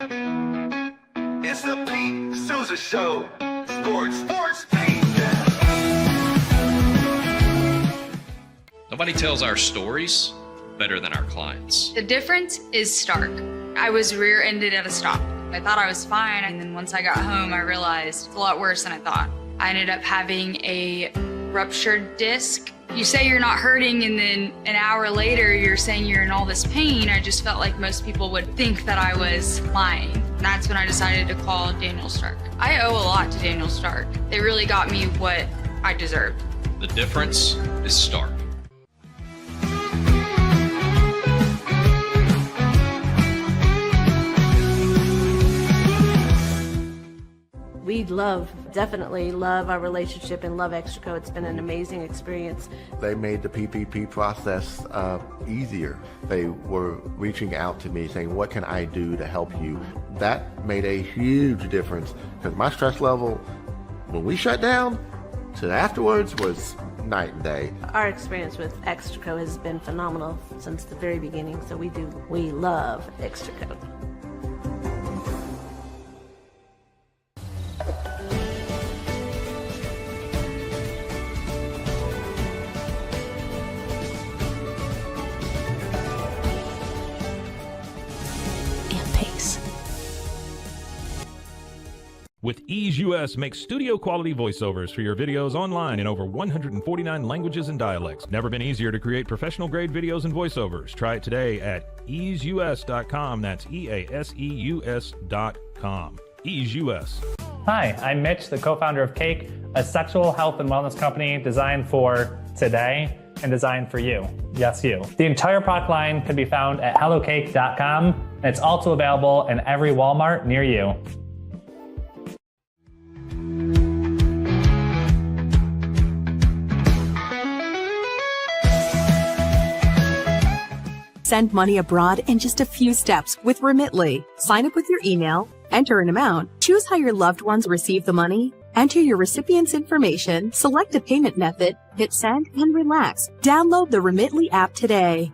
It's the Pete Sousa Show. Sports, Pete. Nobody tells our stories better than our clients. The difference is stark. I was rear-ended at a stop. I thought I was fine, and then once I got home, I realized it's a lot worse than I thought. I ended up having a ruptured disc. You say you're not hurting, and then an hour later, you're saying you're in all this pain. I just felt like most people would think that I was lying. And that's when I decided to call Daniel Stark. I owe a lot to Daniel Stark. They really got me what I deserved. The difference is stark. We definitely love our relationship and love Extraco. It's been an amazing experience. They made the PPP process easier. They were reaching out to me saying, what can I do to help you? That made a huge difference because my stress level, when we shut down, to afterwards was night and day. Our experience with Extraco has been phenomenal since the very beginning, so we love Extraco. With Ease US, make studio quality voiceovers for your videos online in over 149 languages and dialects. Never been easier to create professional grade videos and voiceovers. Try it today at easeus.com. That's EASEUS.com. Ease US. Hi, I'm Mitch, the co-founder of Cake, a sexual health and wellness company designed for today and designed for you. Yes, you. The entire product line can be found at hellocake.com, and it's also available in every Walmart near you. Send money abroad in just a few steps with Remitly. Sign up with your email, enter an amount, choose how your loved ones receive the money, enter your recipient's information, select a payment method, hit send, and relax. Download the Remitly app today.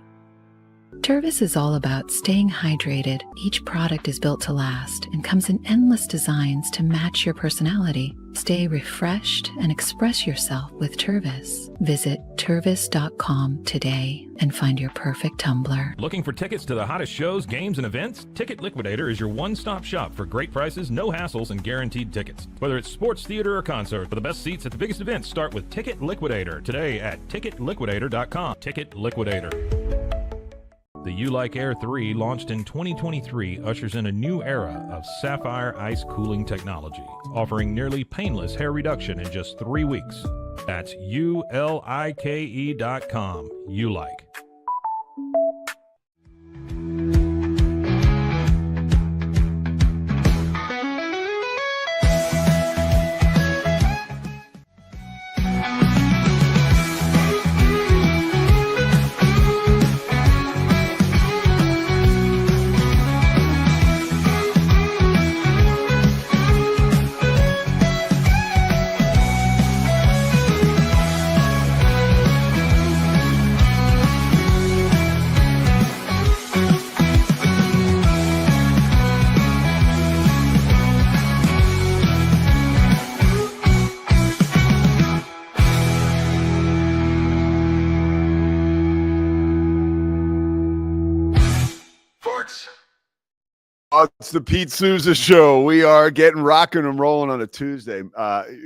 Tervis is all about staying hydrated. Each product is built to last and comes in endless designs to match your personality. Stay refreshed and express yourself with Tervis. Visit tervis.com today and find your perfect tumbler. Looking for tickets to the hottest shows, games, and events? Ticket Liquidator is your one-stop shop for great prices, no hassles, and guaranteed tickets. Whether it's sports, theater, or concert, for the best seats at the biggest events, start with Ticket Liquidator today at ticketliquidator.com. Ticket Liquidator. The You Like Air 3, launched in 2023, ushers in a new era of sapphire ice cooling technology, offering nearly painless hair reduction in just 3 weeks. That's ULIKE.com. You Like. It's the Pete Sousa Show. We are getting rocking and rolling on a Tuesday.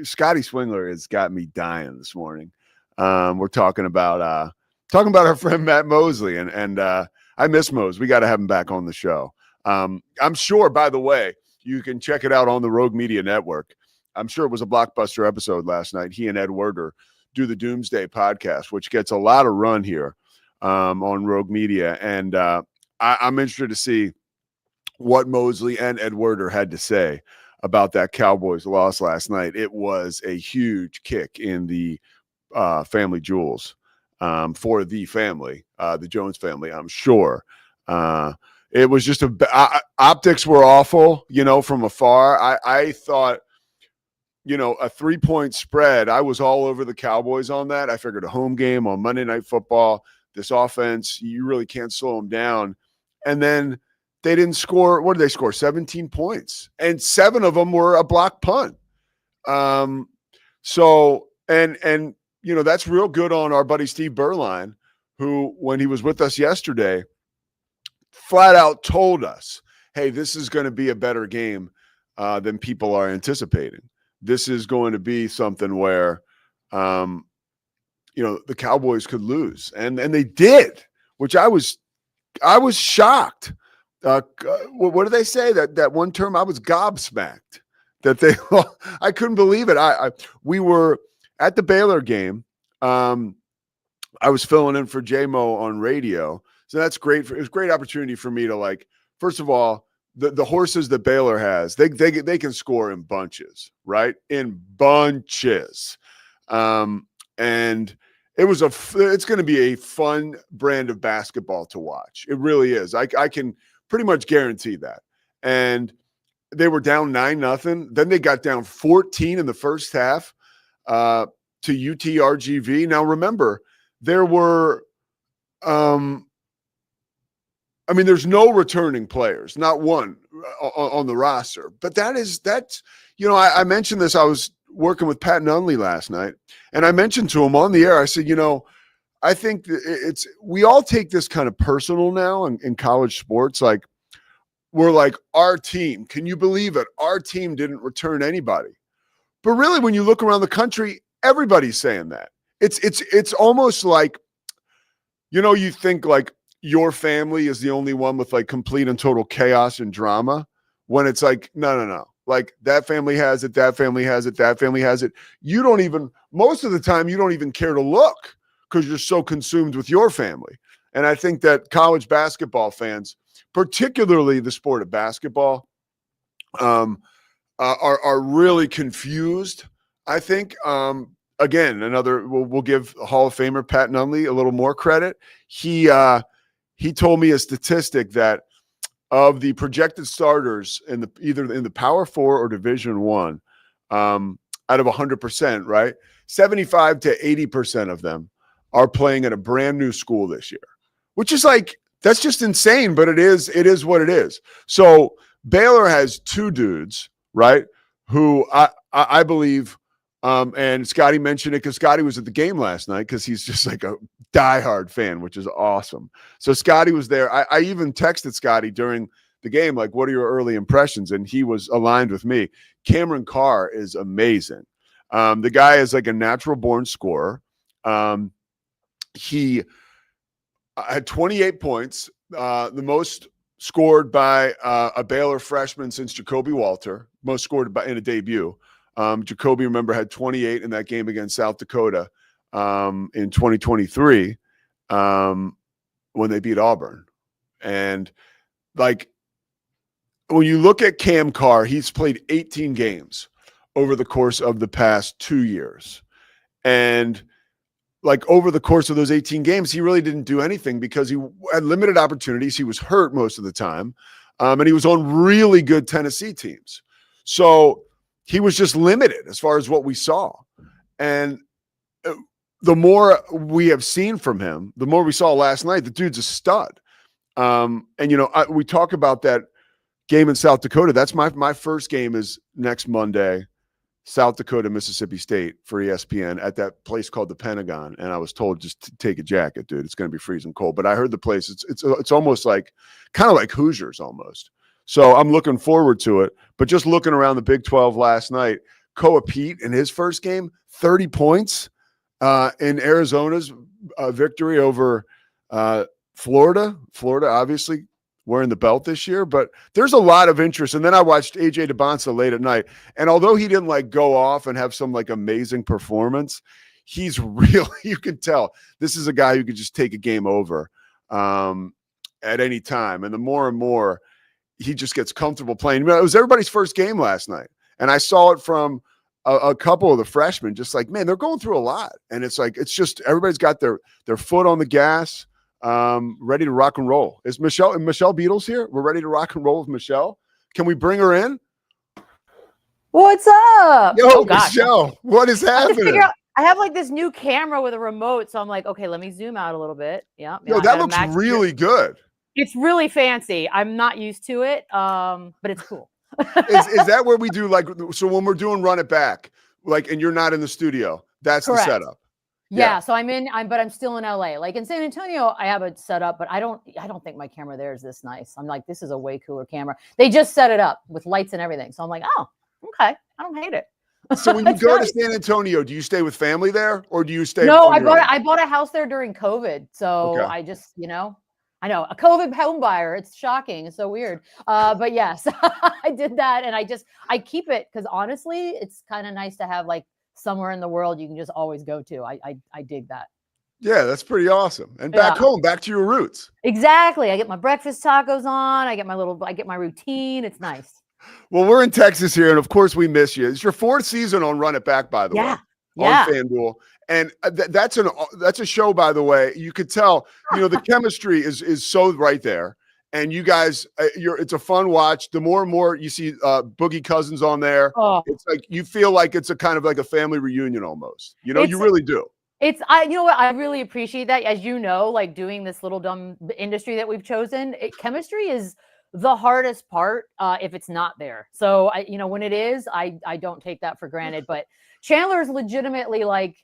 Scotty Swingler has got me dying this morning. We're talking about our friend Matt Mosley, and I miss Mose. We got to have him back on the show. I'm sure, by the way, you can check it out on the Rogue Media Network. I'm sure it was a blockbuster episode last night. He and Ed Werder do the Doomsday podcast, which gets a lot of run here on Rogue Media, and I'm interested to see what Mosley and Ed Werder had to say about that Cowboys loss last night. It was a huge kick in the family jewels for the family, the Jones family, I'm sure. It was just optics were awful, from afar. I thought, a 3-point spread. I was all over the Cowboys on that. I figured a home game on Monday Night Football, this offense, you really can't slow them down. And then they didn't score. What did they score? 17 points, and 7 of them were a block punt. So that's real good on our buddy Steve Berline, who, when he was with us yesterday, flat out told us, hey, this is going to be a better game than people are anticipating. This is going to be something where, the Cowboys could lose. And they did, which I was shocked. What did they say? That one term, I was gobsmacked that I couldn't believe it. We were at the Baylor game. I was filling in for J-Mo on radio. So that's great. It was a great opportunity for me to, first of all, the horses that Baylor has, they can score in bunches, right? In bunches. And it's going to be a fun brand of basketball to watch. It really is. I can pretty much guarantee that. And they were down 9-0. Then they got down 14 in the first half to UTRGV. Now remember, there were there's no returning players, not one on the roster. But that's I mentioned this. I was working with Pat Nunley last night, and I mentioned to him on the air, I said, I think we all take this kind of personal now in college sports. Like, we're like, our team, can you believe it? Our team didn't return anybody. But really, when you look around the country, everybody's saying that. It's almost like, you think like your family is the only one with complete and total chaos and drama, when it's like, no. Like, that family has it, that family has it, that family has it. Most of the time, you don't even care to look because you're so consumed with your family. And I think that college basketball fans, particularly the sport of basketball, are really confused. I think, again, we'll give Hall of Famer Pat Nunley a little more credit. He told me a statistic that of the projected starters either in the Power 4 or Division 1, out of 100%, right? 75 to 80% of them are playing at a brand new school this year, which is that's just insane, but it is what it is. So Baylor has 2 dudes, right, who I believe, and Scotty mentioned it because Scotty was at the game last night because he's just like a diehard fan, which is awesome. So Scotty was there. I even texted Scotty during the game, like, what are your early impressions? And he was aligned with me. Cameron Carr is amazing. The guy is like a natural born scorer. He had 28 points, the most scored by a Baylor freshman since Jacoby Walter, most scored in a debut. Jacoby, remember, had 28 in that game against South Dakota in 2023 when they beat Auburn. And when you look at Cam Carr, he's played 18 games over the course of the past 2 years. And over the course of those 18 games, he really didn't do anything because he had limited opportunities. He was hurt most of the time. And he was on really good Tennessee teams. So he was just limited as far as what we saw. And the more we have seen from him, the more we saw last night, the dude's a stud. We talk about that game in South Dakota. That's my first game is next Monday, South Dakota, Mississippi State for ESPN at that place called the Pentagon. And I was told, just to take a jacket, dude. It's going to be freezing cold. But I heard the place, it's almost kind of like Hoosiers almost. So I'm looking forward to it. But just looking around the Big 12 last night, Koa Pete in his first game, 30 points in Arizona's victory over Florida. Florida, obviously, wearing the belt this year. But there's a lot of interest. And then I watched AJ DeBonsa late at night. And although he didn't go off and have some amazing performance, he's really, you can tell, this is a guy who could just take a game over at any time. And the more and more he just gets comfortable playing. It was everybody's first game last night. And I saw it from a couple of the freshmen, just man, they're going through a lot. And it's just everybody's got their foot on the gas, ready to rock and roll. Is Michelle Beadle's here? We're ready to rock and roll with Michelle. Can we bring her in? What's up? Yo, Michelle, what is happening? I have this new camera with a remote. So I'm okay, let me zoom out a little bit. Yeah. Yo, that looks really good. It's really fancy. I'm not used to it, but it's cool. Is that where we do like, so when we're doing Run It Back, like, and you're not in the studio, that's Correct. the setup. Yeah, so but I'm still in LA. Like in San Antonio, I have it set up, but I don't think my camera there is this nice. I'm like, this is a way cooler camera. They just set it up with lights and everything. So I'm like, oh, okay. I don't hate it. So when you go to San Antonio, do you stay with family there or do you stay? No, I bought a house there during COVID. So I just, I know a COVID home buyer. It's shocking. It's so weird. But yes, I did that. And I keep it because honestly, it's kind of nice to have like somewhere in the world you can just always go to. I dig that. Yeah, that's pretty awesome. And back home, back to your roots. Exactly. I get my breakfast tacos on. I get my routine. It's nice. Well, we're in Texas here, and of course we miss you. It's your 4th season on Run It Back, by the way. On FanDuel. And that's a show, by the way. You could tell, the chemistry is so right there. And you guys, it's a fun watch. The more and more you see Boogie Cousins on there, it's like you feel like it's a kind of like a family reunion almost. You really do. You know what? I really appreciate that. As you know, like doing this little dumb industry that we've chosen, chemistry is the hardest part if it's not there. So when it is, I don't take that for granted. But Chandler is legitimately like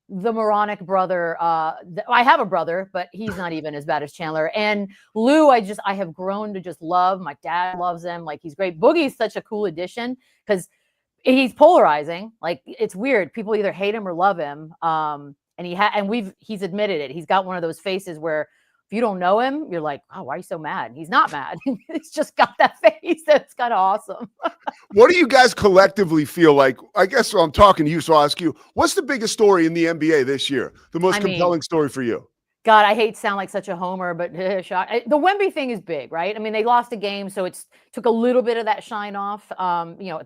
the moronic brother. I have a brother, but he's not even as bad as Chandler. And Lou, I have grown to just love. My dad loves him. Like he's great. Boogie's such a cool addition because he's polarizing. Like it's weird. People either hate him or love him. And he's admitted it. He's got one of those faces where if you don't know him, you're like, oh, why are you so mad? He's not mad. He's just got that face. That's kind of awesome. What do you guys collectively feel like? I guess I'm talking to you, so I'll ask you, what's the biggest story in the NBA this year? The most compelling story for you? God, I hate to sound like such a homer, but the Wemby thing is big, right? I mean, they lost a game, so it took a little bit of that shine off.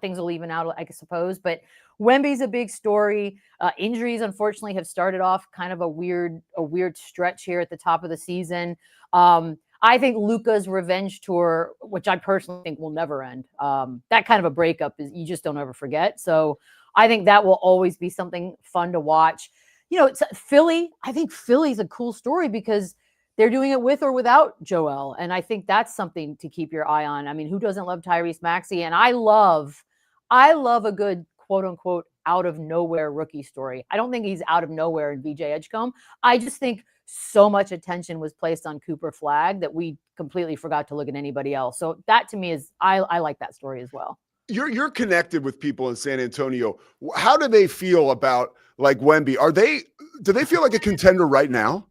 Things will even out, I suppose, but Wemby's a big story. Injuries, unfortunately, have started off kind of a weird stretch here at the top of the season. I think Luka's revenge tour, which I personally think will never end. That kind of a breakup is you just don't ever forget. So I think that will always be something fun to watch. It's Philly. I think Philly's a cool story because they're doing it with or without Joel. And I think that's something to keep your eye on. I mean, who doesn't love Tyrese Maxey? And I love a good quote unquote out of nowhere rookie story. I don't think he's out of nowhere in VJ Edgecombe. I just think so much attention was placed on Cooper Flagg that we completely forgot to look at anybody else. So that to me is, I like that story as well. You're connected with people in San Antonio. How do they feel about like Wemby? Do they feel like a contender right now?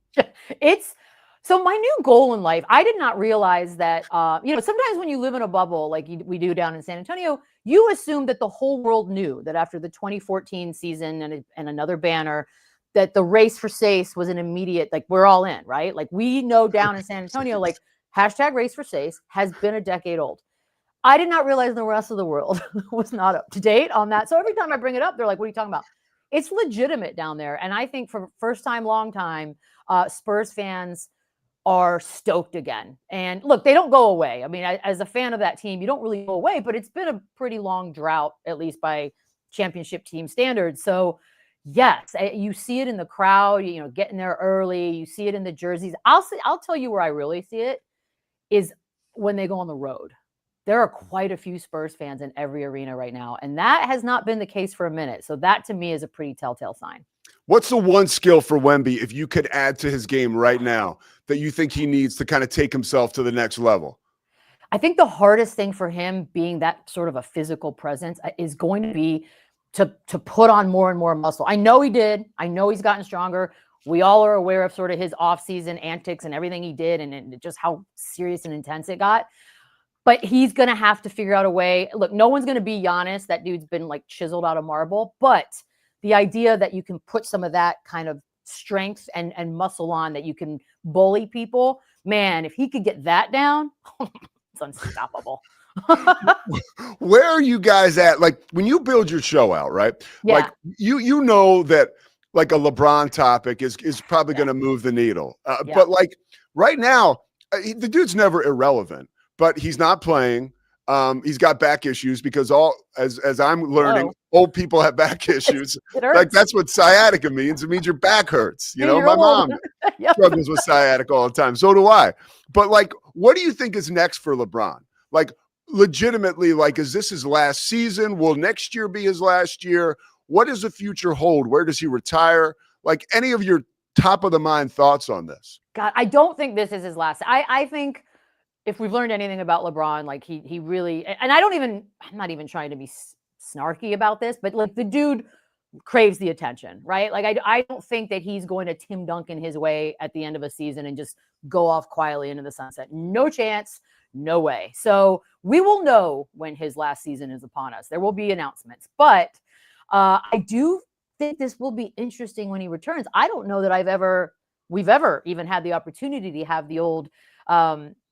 So my new goal in life, I did not realize that, sometimes when you live in a bubble like we do down in San Antonio, you assume that the whole world knew that after the 2014 season and another banner, that the race for Sace was an immediate, like we're all in, right? Like we know down in San Antonio, like hashtag race for Sace has been a decade old. I did not realize the rest of the world was not up to date on that. So every time I bring it up, they're like, what are you talking about? It's legitimate down there. And I think for first time, long time, Spurs fans are stoked again. And look, they don't go away. I mean, as a fan of that team, you don't really go away, but it's been a pretty long drought, at least by championship team standards. So yes, you see it in the crowd, getting there early. You see it in the jerseys. I'll tell you where I really see it is when they go on the road. There are quite a few Spurs fans in every arena right now, and that has not been the case for a minute. So that to me is a pretty telltale sign. What's the one skill for Wemby, if you could add to his game right now, that you think he needs to kind of take himself to the next level? I think the hardest thing for him, being that sort of a physical presence, is going to be to put on more and more muscle. I know he did. I know he's gotten stronger. We all are aware of sort of his off-season antics and everything he did and just how serious and intense it got. But he's going to have to figure out a way. Look, no one's going to be Giannis. That dude's been like chiseled out of marble. But the idea that you can put some of that kind of strength and muscle on, that you can bully people, man, if he could get that down, it's unstoppable. Where are you guys at? Like when you build your show out, right? Yeah. Like you know that like a LeBron topic is probably going to move the needle. But like right now, the dude's never irrelevant. But he's not playing. He's got back issues because as I'm learning, old people have back issues. Like that's what sciatica means. It means your back hurts. My mom struggles with sciatica all the time. So do I. But like, What do you think is next for LeBron? Like, legitimately, like, is this his last season? Will next year be his last year? What does the future hold? Where does he retire? Like, any of your top of the mind thoughts on this? God, I don't think this is his last. I think if we've learned anything about LeBron, like he really, and I'm not even trying to be snarky about this, but like the dude craves the attention, right? Like I don't think that he's going to Tim Duncan his way at the end of a season and just go off quietly into the sunset. No chance, no way. So we will know when his last season is upon us. There will be announcements, but I do think this will be interesting when he returns. I don't know that we've ever even had the opportunity to have the old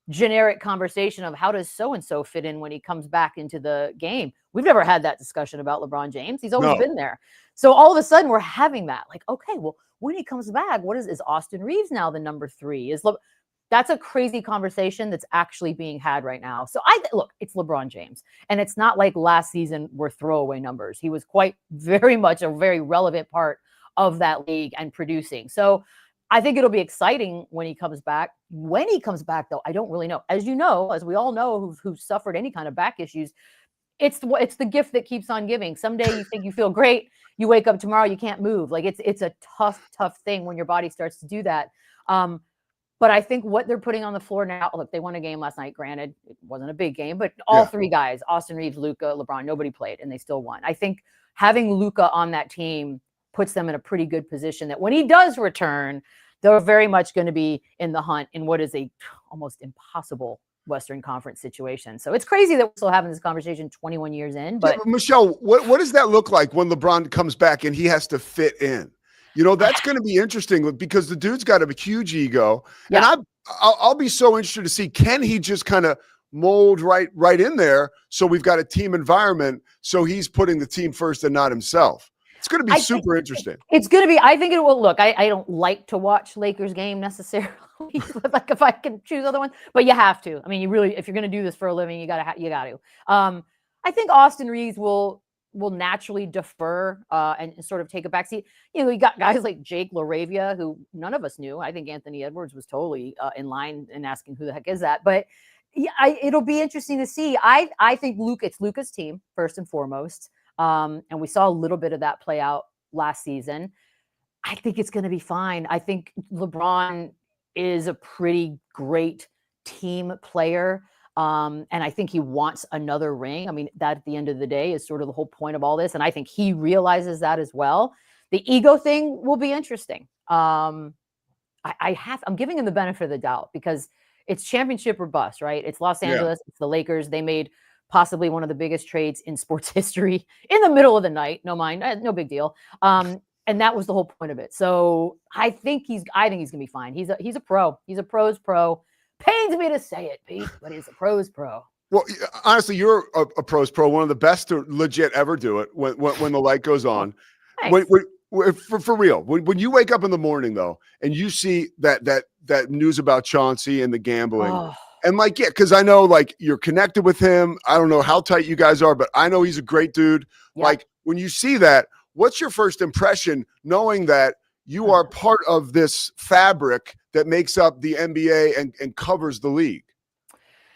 generic conversation of how does so-and-so fit in when he comes back into the game. We've never had that discussion about LeBron James. He's always been there. So all of a sudden we're having that, like, okay, well, when he comes back, is Austin Reeves now the number 3? That's a crazy conversation that's actually being had right now. So look, it's LeBron James, and it's not like last season were throwaway numbers. He was very much a very relevant part of that league and producing. So I think it'll be exciting when he comes back. When he comes back, though, I don't really know. As you know, as we all know who've suffered any kind of back issues, it's the gift that keeps on giving. Someday you think you feel great, you wake up tomorrow, you can't move. Like it's a tough thing when your body starts to do that. But I think what they're putting on the floor now, look, they won a game last night. Granted, it wasn't a big game, but all 3 guys, Austin Reeves, Luka, LeBron, nobody played, and they still won. I think having Luka on that team puts them in a pretty good position that when he does return, they're very much going to be in the hunt in what is a almost impossible Western Conference situation. So it's crazy that we're still having this conversation 21 years in. But Michelle, what does that look like when LeBron comes back and he has to fit in? You know, that's going to be interesting because the dude's got a huge ego. Yeah. And I'll be so interested to see, can he just kind of mold right in there so we've got a team environment so he's putting the team first and not himself? It's going to be super interesting. It's going to be. I think it will. Look, I don't like to watch Lakers game necessarily. Like if I can choose other ones, but you have to. I mean, you really, if you're going to do this for a living, you got to. I think Austin Reeves will naturally defer and sort of take a backseat. You know, you got guys like Jake LaRavia, who none of us knew. I think Anthony Edwards was totally in line and asking who the heck is that. But yeah, it'll be interesting to see. I think it's Luka's team first and foremost. And we saw a little bit of that play out last season. I think it's going to be fine. I think LeBron is a pretty great team player. And I think he wants another ring. I mean, that at the end of the day is sort of the whole point of all this. And I think he realizes that as well. The ego thing will be interesting. I'm giving him the benefit of the doubt because it's championship or bust, right? It's Los Angeles. It's the Lakers. They made possibly one of the biggest trades in sports history in the middle of the night. No big deal. And that was the whole point of it. So I think he's going to be fine. He's a pro. He's a pro's pro. Pains me to say it, Pete, but he's a pro's pro. Well, honestly, you're a pro's pro, one of the best to legit ever do it when the light goes on. For real, when you wake up in the morning though, and you see that news about Chauncey and the gambling, and like, yeah, because I know like you're connected with him. I don't know how tight you guys are, but I know he's a great dude. Yeah. Like when you see that, what's your first impression knowing that you are part of this fabric that makes up the NBA and covers the league?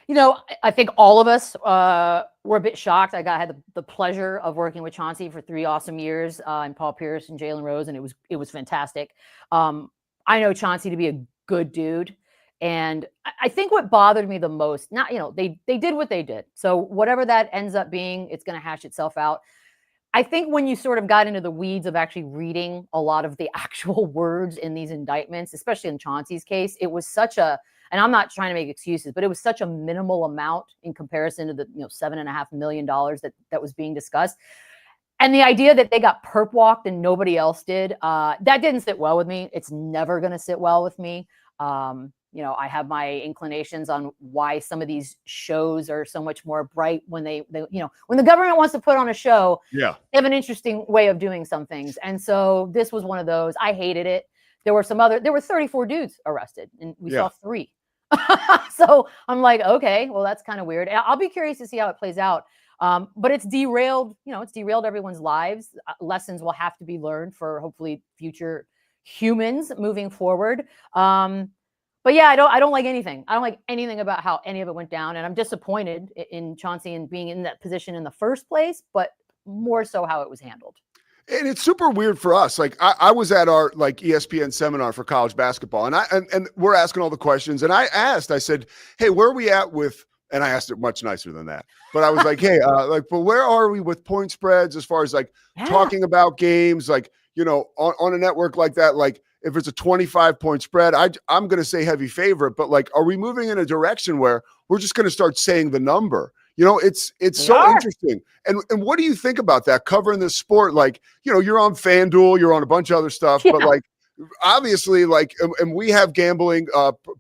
You know, I think all of us were a bit shocked. I had the pleasure of working with Chauncey for 3 awesome years, and Paul Pierce and Jalen Rose, and it was fantastic. I know Chauncey to be a good dude, and I think what bothered me the most, they did what they did. So whatever that ends up being, it's going to hash itself out. I think when you sort of got into the weeds of actually reading a lot of the actual words in these indictments, especially in Chauncey's case, it was such a, and I'm not trying to make excuses, but it was such a minimal amount in comparison to the $7.5 million that was being discussed. And the idea that they got perp walked and nobody else did, that didn't sit well with me. It's never going to sit well with me. I have my inclinations on why some of these shows are so much more bright when they when the government wants to put on a show, they have an interesting way of doing some things. And so this was one of those. I hated it. There were 34 dudes arrested and we saw 3. So I'm like, okay, well, that's kind of weird. I'll be curious to see how it plays out. But it's derailed everyone's lives. Lessons will have to be learned for hopefully future humans moving forward. But yeah, I don't like anything. I don't like anything about how any of it went down. And I'm disappointed in Chauncey and being in that position in the first place, but more so how it was handled. And it's super weird for us. Like I was at our like ESPN seminar for college basketball, and we're asking all the questions. And I said, hey, where are we at with, and I asked it much nicer than that, but I was like, hey, but where are we with point spreads as far as like talking about games, like, you know, on a network like that, like if it's a 25-point spread, I'm going to say heavy favorite, but like, are we moving in a direction where we're just going to start saying the number? You know, it's so interesting. And what do you think about that, covering this sport? Like, you know, you're on FanDuel, you're on a bunch of other stuff, but like, obviously, like, and we have gambling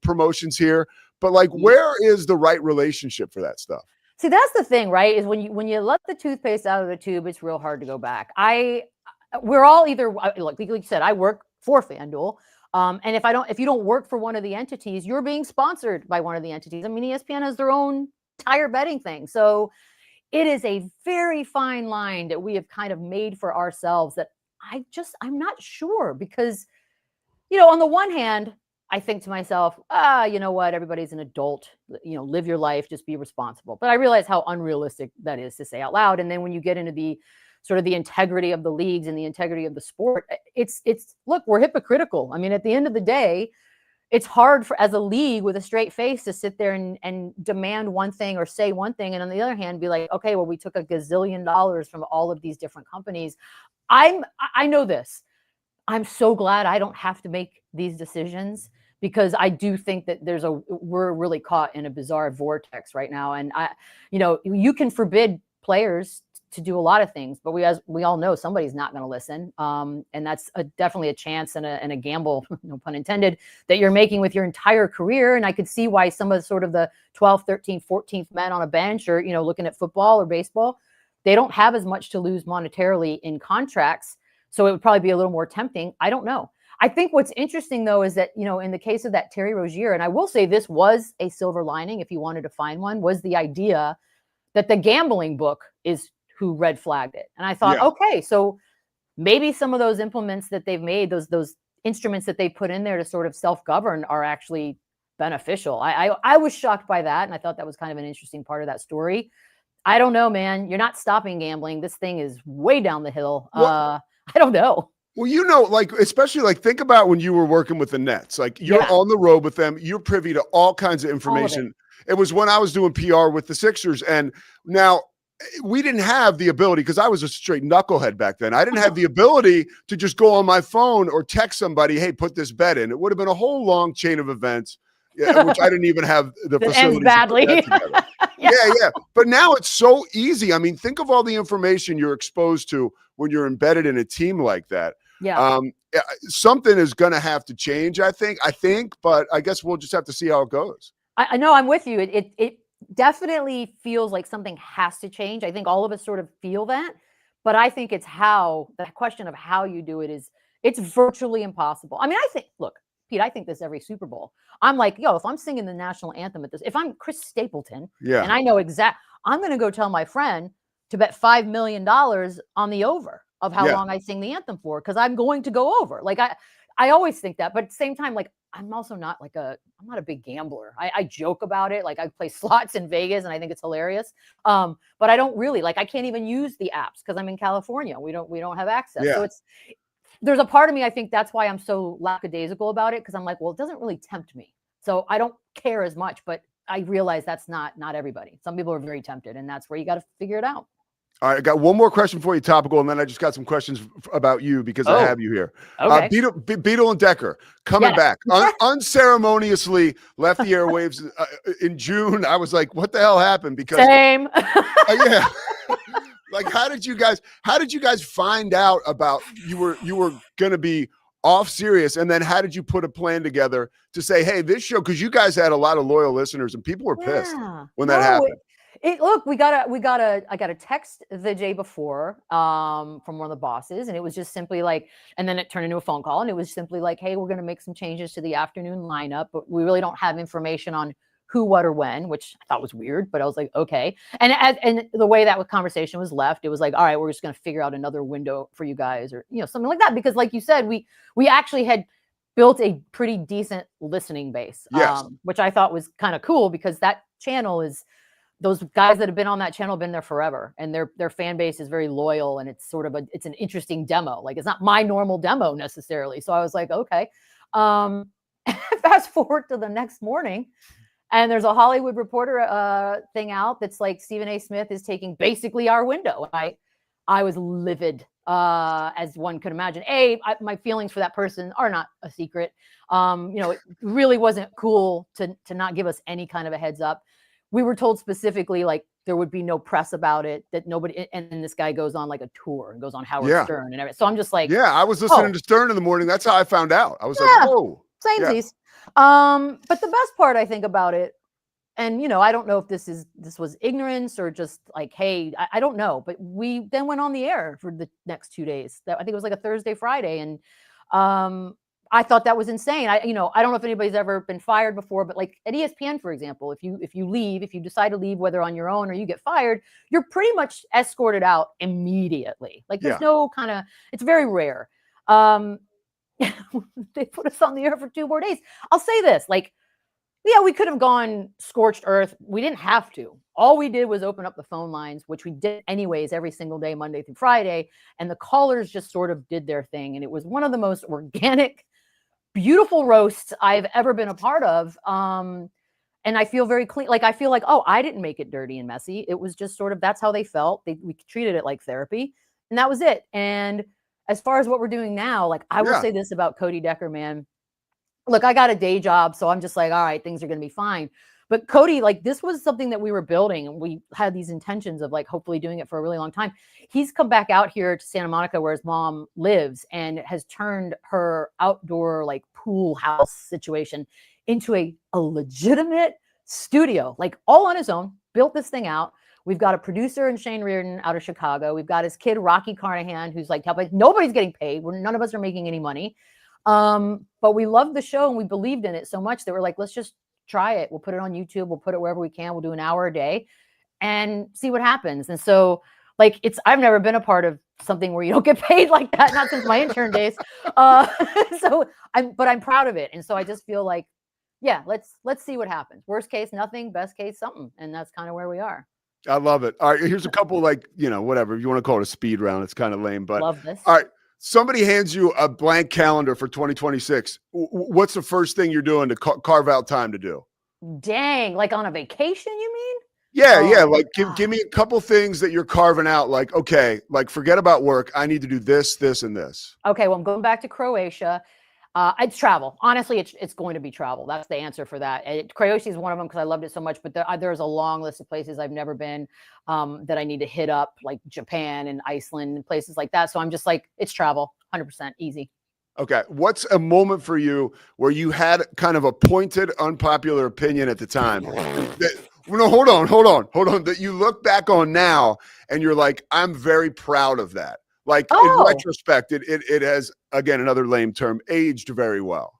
promotions here, but like, where is the right relationship for that stuff? See, that's the thing, right? Is when you let the toothpaste out of the tube, it's real hard to go back. We're all either, like you said, I work for FanDuel. And if you don't work for one of the entities, you're being sponsored by one of the entities. I mean, ESPN has their own entire betting thing. So it is a very fine line that we have kind of made for ourselves that I'm not sure, because, you know, on the one hand, I think to myself, you know what, everybody's an adult, you know, live your life, just be responsible. But I realize how unrealistic that is to say out loud. And then when you get into the sort of the integrity of the leagues and the integrity of the sport, it's look, we're hypocritical. I mean, at the end of the day, it's hard for, as a league with a straight face, to sit there and demand one thing or say one thing. And on the other hand, be like, okay, well, we took $1 gazillion from all of these different companies. I know this. I'm so glad I don't have to make these decisions, because I do think that we're really caught in a bizarre vortex right now. And you know, you can forbid players to do a lot of things, but as we all know, somebody's not going to listen. And that's definitely a chance and a gamble, no pun intended, that you're making with your entire career. And I could see why some of the 12th, 13th, 14th men on a bench, or, you know, looking at football or baseball, they don't have as much to lose monetarily in contracts. So it would probably be a little more tempting. I don't know. I think what's interesting, though, is that, you know, in the case of that Terry Rozier, and I will say this was a silver lining, if you wanted to find one, was the idea that the gambling book is who red flagged it. And I thought, okay, so maybe some of those implements that they've made, those instruments that they put in there to sort of self-govern, are actually beneficial. I was shocked by that. And I thought that was kind of an interesting part of that story. I don't know, man. You're not stopping gambling. This thing is way down the hill. I don't know. Well, you know, like, especially like, think about when you were working with the Nets, like you're on the road with them, you're privy to all kinds of information. It was when I was doing PR with the Sixers. And now, we didn't have the ability, because I was a straight knucklehead back then. I didn't have the ability to just go on my phone or text somebody, hey, put this bet in. It would have been a whole long chain of events, which I didn't even have the facilities badly. to put that together. Yeah. But now it's so easy. I mean, think of all the information you're exposed to when you're embedded in a team like that. Something is going to have to change, I think, but I guess we'll just have to see how it goes. I know, I'm with you. It definitely feels like something has to change. I think all of us sort of feel that, but I think it's the question of how you do it it's virtually impossible. I mean, look, Pete, I think this every Super Bowl. I'm like, yo, if I'm singing the national anthem at this, if I'm Chris Stapleton, and I know I'm going to go tell my friend to bet $5 million on the over of how long I sing the anthem for, because I'm going to go over. Like, I always think that, but at the same time, like, I'm also not I'm not a big gambler. I joke about it. Like, I play slots in Vegas and I think it's hilarious. But I don't really, like, I can't even use the apps because I'm in California. We don't have access. So there's a part of me, I think that's why I'm so lackadaisical about it. Cause I'm like, well, it doesn't really tempt me. So I don't care as much, but I realize that's not everybody. Some people are very tempted, and that's where you got to figure it out. All right, I got one more question for you, topical, and then I just got some questions about you because I have you here. Okay. Beadle and Decker coming back. Unceremoniously left the airwaves in June. I was like, what the hell happened? Because same. Like, how did you guys find out about you were going to be off Sirius, and then how did you put a plan together to say, hey, this show, because you guys had a lot of loyal listeners and people were pissed when that happened. Look, I got a text the day before from one of the bosses, and it was just simply like, and then it turned into a phone call, and it was simply like, hey, we're going to make some changes to the afternoon lineup, but we really don't have information on who, what, or when, which I thought was weird, but I was like, okay. And the way that conversation was left, it was like, all right, we're just going to figure out another window for you guys, or, something like that. Because like you said, we actually had built a pretty decent listening base, Yes. which I thought was kind of cool because that channel is those guys that have been on that channel have been there forever, and their fan base is very loyal, and it's sort of it's an interesting demo. Like, it's not my normal demo necessarily. So I was like, okay. Fast forward to the next morning, and there's a Hollywood Reporter thing out that's like Stephen A. Smith is taking basically our window. I was livid, as one could imagine. My feelings for that person are not a secret. It really wasn't cool to not give us any kind of a heads up. We were told specifically, like, there would be no press about it, that nobody, and then this guy goes on like a tour and goes on Howard Stern and everything. So I'm just like, yeah, I was listening to Stern in the morning. That's how I found out. I was like, whoa. Samesies. But the best part I think about it, and I don't know if this was ignorance or just like, hey, I don't know, but we then went on the air for the next 2 days. I think it was like a Thursday, Friday, and I thought that was insane. I don't know if anybody's ever been fired before, but like at ESPN, for example, if you decide to leave, whether on your own or you get fired, you're pretty much escorted out immediately. Like, there's no kind of, it's very rare. They put us on the air for 2 more days. I'll say this, like, yeah, we could have gone scorched earth. We didn't have to. All we did was open up the phone lines, which we did anyways every single day, Monday through Friday. And the callers just sort of did their thing. And it was one of the most organic, beautiful roasts I've ever been a part of. And I feel very clean. Like, I feel like, oh, I didn't make it dirty and messy. It was just sort of, that's how they felt. We treated it like therapy, and that was it. And as far as what we're doing now, like, I will say this about Cody Decker, man. Look, I got a day job, so I'm just like, all right, things are going to be fine. But Cody, like, this was something that we were building, and we had these intentions of, like, hopefully doing it for a really long time. He's come back out here to Santa Monica, where his mom lives, and has turned her outdoor, like, pool house situation into a legitimate studio, like, all on his own, built this thing out. We've got a producer in Shane Reardon out of Chicago. We've got his kid, Rocky Carnahan, who's like helping. Nobody's getting paid. None of us are making any money. But we loved the show and we believed in it so much that we're like, let's just try it. We'll put it on YouTube. We'll put it wherever we can. We'll do an hour a day and see what happens. And so, like, I've never been a part of something where you don't get paid like that, not since my intern days. But I'm proud of it. And so I just feel like, yeah, let's see what happens. Worst case, nothing. Best case, something. And that's kind of where we are. I love it. All right, here's a couple, like, whatever. If you want to call it a speed round, it's kind of lame, but love this. All right. Somebody hands you a blank calendar for 2026. What's the first thing you're doing to carve out time to do? Dang, like on a vacation, you mean? Yeah. Like, give me a couple things that you're carving out. Like, okay, like, forget about work. I need to do this, this, and this. Okay, well, I'm going back to Croatia. It's travel. Honestly, it's going to be travel. That's the answer for that. Croatia is one of them because I loved it so much. But there's a long list of places I've never been that I need to hit up, like Japan and Iceland and places like that. So I'm just like, it's travel, 100% easy. Okay. What's a moment for you where you had kind of a pointed, unpopular opinion at the time? No, hold on. That you look back on now and you're like, I'm very proud of that. Like, in retrospect, it has, again, another lame term, aged very well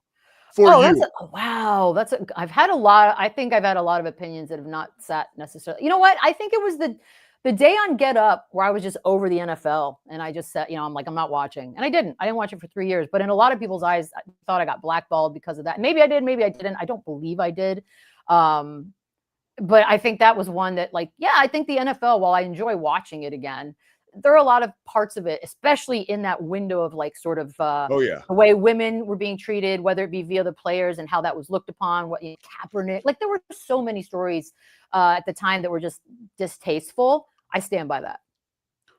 for you. I've had a lot. I think I've had a lot of opinions that have not sat necessarily. You know what? I think it was the day on Get Up where I was just over the NFL and I just said, I'm like, I'm not watching. And I didn't watch it for 3 years, but in a lot of people's eyes, I thought I got blackballed because of that. Maybe I did, maybe I didn't. I don't believe I did. But I think that was one that, like, I think the NFL, while I enjoy watching it again, there are a lot of parts of it, especially in that window of, like, sort of the way women were being treated, whether it be via the players and how that was looked upon, Kaepernick, like, there were so many stories at the time that were just distasteful. I stand by that.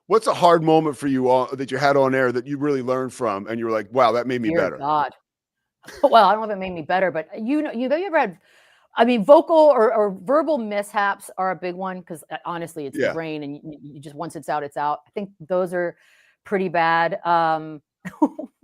What's a hard moment for you that you had on air that you really learned from and you were like, wow, that made me better? God. Well, I don't know if it made me better, but you ever had, vocal or verbal mishaps are a big one because honestly, it's the brain, and you just, once it's out, it's out. I think those are pretty bad.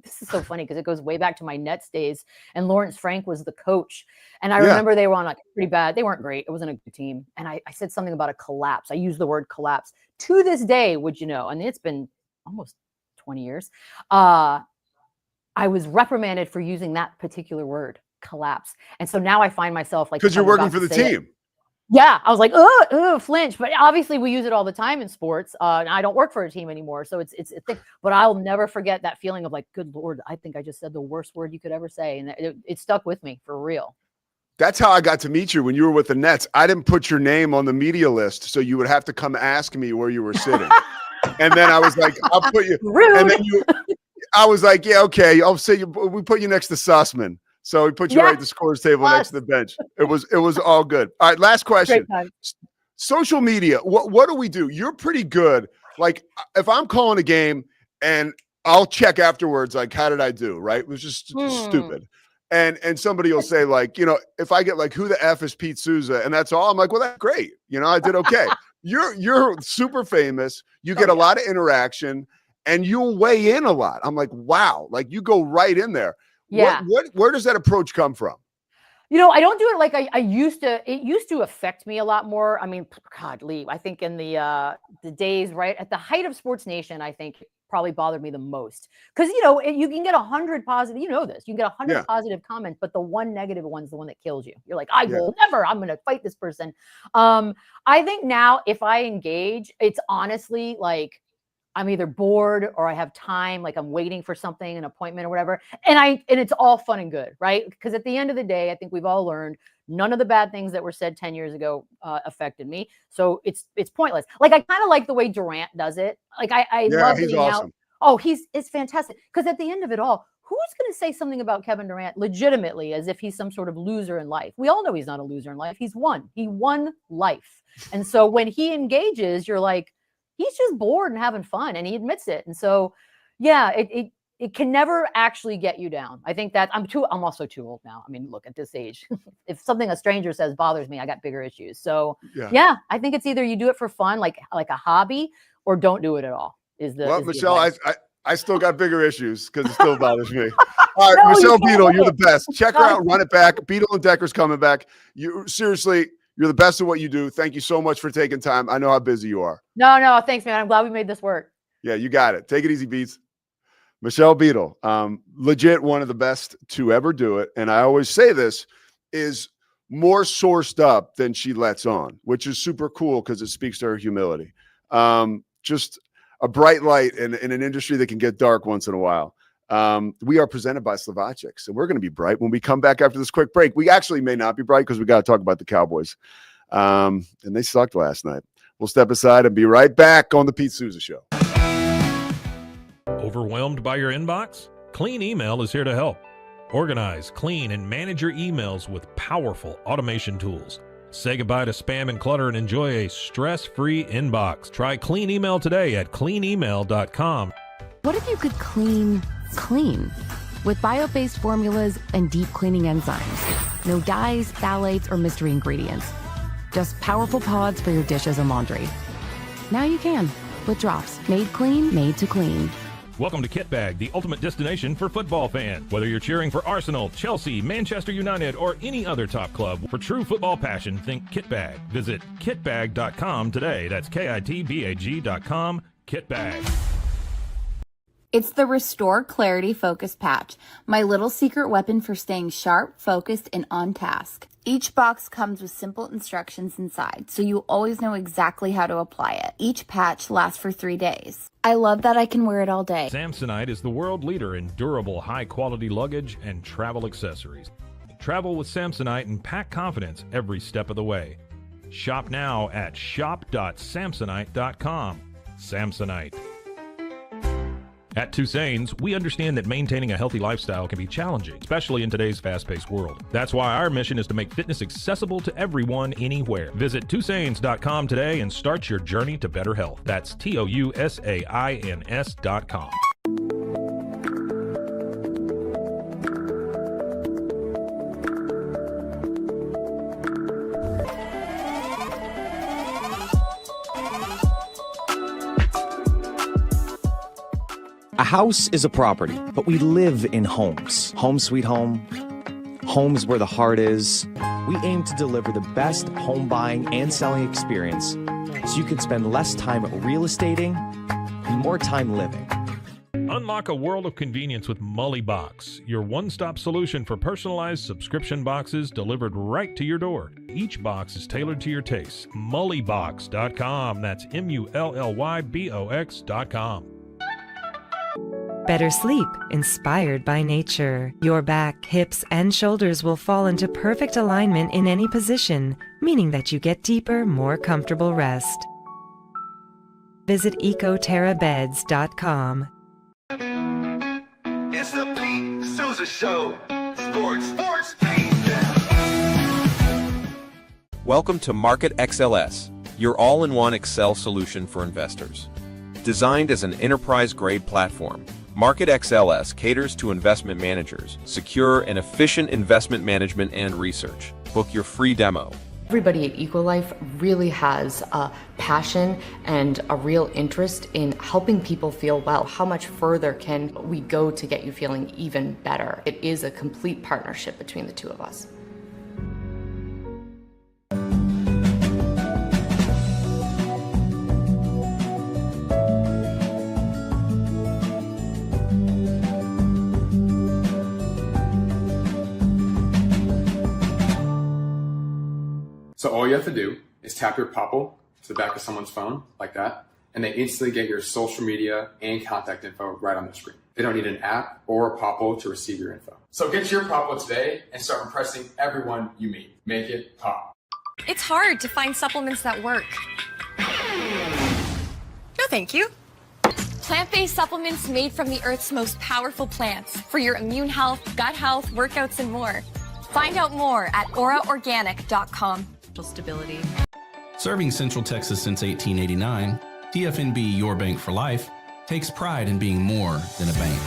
This is so funny because it goes way back to my Nets days, and Lawrence Frank was the coach. And I remember they were on, like, pretty bad. They weren't great. It wasn't a good team. And I said something about a collapse. I used the word collapse. To this day, would you know, and it's been almost 20 years, I was reprimanded for using that particular word, collapse. And so now I find myself, like, because you're working for the team. Yeah, I was like, flinch. But obviously, we use it all the time in sports. And I don't work for a team anymore, so it's a thing. But I'll never forget that feeling of like, good Lord, I think I just said the worst word you could ever say, and it stuck with me for real. That's how I got to meet you when you were with the Nets. I didn't put your name on the media list, so you would have to come ask me where you were sitting. And then I was like, I'll put you. Rude. And then I was like, yeah, okay. I'll say we put you next to Sussman. So we put you right at the scores table next to the bench. It was all good. All right, last question. Social media. What do we do? You're pretty good. Like if I'm calling a game and I'll check afterwards, like, how did I do? Right? It was just stupid. And somebody will say, like, if I get like, who the F is Pete Sousa? And that's all, I'm like, well, that's great. I did okay. You're super famous. You get a lot of interaction and you'll weigh in a lot. I'm like, wow, like you go right in there. Yeah. Where does that approach come from? I don't do it like I used to. It used to affect me a lot more. I mean, God, Lee, I think in the days right at the height of Sports Nation, I think probably bothered me the most because you can get 100 positive. This, you can get 100 positive comments, but the one negative one's the one that kills you. You're like, I will never. I'm going to fight this person. I think now if I engage, it's honestly like I'm either bored or I have time, like I'm waiting for something, an appointment or whatever. And it's all fun and good, right? Because at the end of the day, I think we've all learned none of the bad things that were said 10 years ago affected me. So it's pointless. Like I kind of like the way Durant does it. Like I love he's awesome. Oh, it's fantastic. Because at the end of it all, who's going to say something about Kevin Durant legitimately as if he's some sort of loser in life? We all know he's not a loser in life. He won life. And so when he engages, you're like, he's just bored and having fun, and he admits it. And so, yeah, it can never actually get you down. I think that I'm also too old now. I mean, look, at this age, if something a stranger says bothers me, I got bigger issues. So yeah, I think it's either you do it for fun, like a hobby, or don't do it at all. Michelle, I still got bigger issues because it still bothers me. All right, Michelle Beadle, you're the best. Check her out, run it back. Beadle and Decker's coming back. Seriously, you're the best at what you do. Thank you so much for taking time. I know how busy you are. No, thanks, man. I'm glad we made this work. Yeah, you got it. Take it easy, Beats. Michelle Beadle, legit one of the best to ever do it. And I always say this, is more sourced up than she lets on, which is super cool because it speaks to her humility. Just a bright light in an industry that can get dark once in a while. We are presented by Slovakics, and we're going to be bright when we come back after this quick break. We actually may not be bright because we got to talk about the Cowboys. And they sucked last night. We'll step aside and be right back on the Pete Sousa Show. Overwhelmed by your inbox? Clean Email is here to help. Organize, clean, and manage your emails with powerful automation tools. Say goodbye to spam and clutter and enjoy a stress-free inbox. Try Clean Email today at cleanemail.com. What if you could clean with bio-based formulas and deep cleaning enzymes? No dyes, phthalates, or mystery ingredients. Just powerful pods for your dishes and laundry. Now you can, with drops made clean, made to clean. Welcome to Kit Bag, the ultimate destination for football fans. Whether you're cheering for Arsenal, Chelsea, Manchester United, or any other top club, for true football passion, think Kit Bag. Visit kitbag.com today. That's kitbag.com. Kit Bag. It's the Restore Clarity Focus Patch, my little secret weapon for staying sharp, focused, and on task. Each box comes with simple instructions inside, so you always know exactly how to apply it. Each patch lasts for 3 days. I love that I can wear it all day. Samsonite is the world leader in durable, high-quality luggage and travel accessories. Travel with Samsonite and pack confidence every step of the way. Shop now at shop.samsonite.com. Samsonite. At Tusane's, we understand that maintaining a healthy lifestyle can be challenging, especially in today's fast-paced world. That's why our mission is to make fitness accessible to everyone, anywhere. Visit Tusanes.com today and start your journey to better health. That's TOUSAINS.com. A house is a property, but we live in homes. Home sweet home. Homes where the heart is. We aim to deliver the best home buying and selling experience so you can spend less time real estating and more time living. Unlock a world of convenience with Mullybox, your one-stop solution for personalized subscription boxes delivered right to your door. Each box is tailored to your taste. Mullybox.com. That's MULLYBOX.com. Better sleep, inspired by nature. Your back, hips, and shoulders will fall into perfect alignment in any position, meaning that you get deeper, more comfortable rest. Visit ecoterrabeds.com. It's the Pete Sousa Show. Sports, Pete. Welcome to Market XLS, your all-in-one Excel solution for investors. Designed as an enterprise-grade platform, Market XLS caters to investment managers, secure and efficient investment management and research. Book your free demo. Everybody at Ecolife really has a passion and a real interest in helping people feel well. How much further can we go to get you feeling even better? It is a complete partnership between the two of us. So all you have to do is tap your Popple to the back of someone's phone, like that, and they instantly get your social media and contact info right on the screen. They don't need an app or a Popple to receive your info. So get your Popple today and start impressing everyone you meet. Make it pop. It's hard to find supplements that work. No, thank you. Plant-based supplements made from the Earth's most powerful plants for your immune health, gut health, workouts, and more. Find out more at auraorganic.com. Stability. Serving Central Texas since 1889, TFNB Your Bank for Life takes pride in being more than a bank.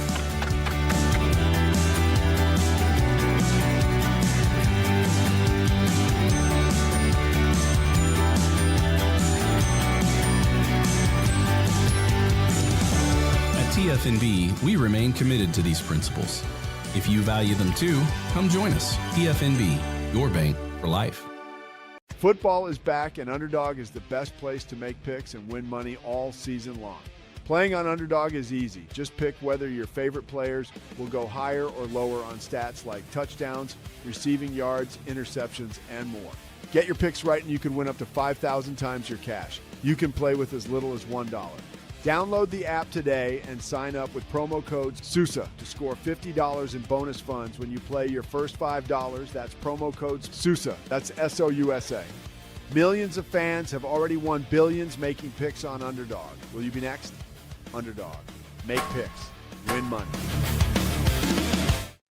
At TFNB, we remain committed to these principles. If you value them too, come join us. TFNB, Your Bank for Life. Football is back, and Underdog is the best place to make picks and win money all season long. Playing on Underdog is easy. Just pick whether your favorite players will go higher or lower on stats like touchdowns, receiving yards, interceptions, and more. Get your picks right and you can win up to 5,000 times your cash. You can play with as little as $1. Download the app today and sign up with promo code SOUSA to score $50 in bonus funds when you play your first $5. That's promo code SOUSA. That's SOUSA. Millions of fans have already won billions making picks on Underdog. Will you be next? Underdog. Make picks. Win money.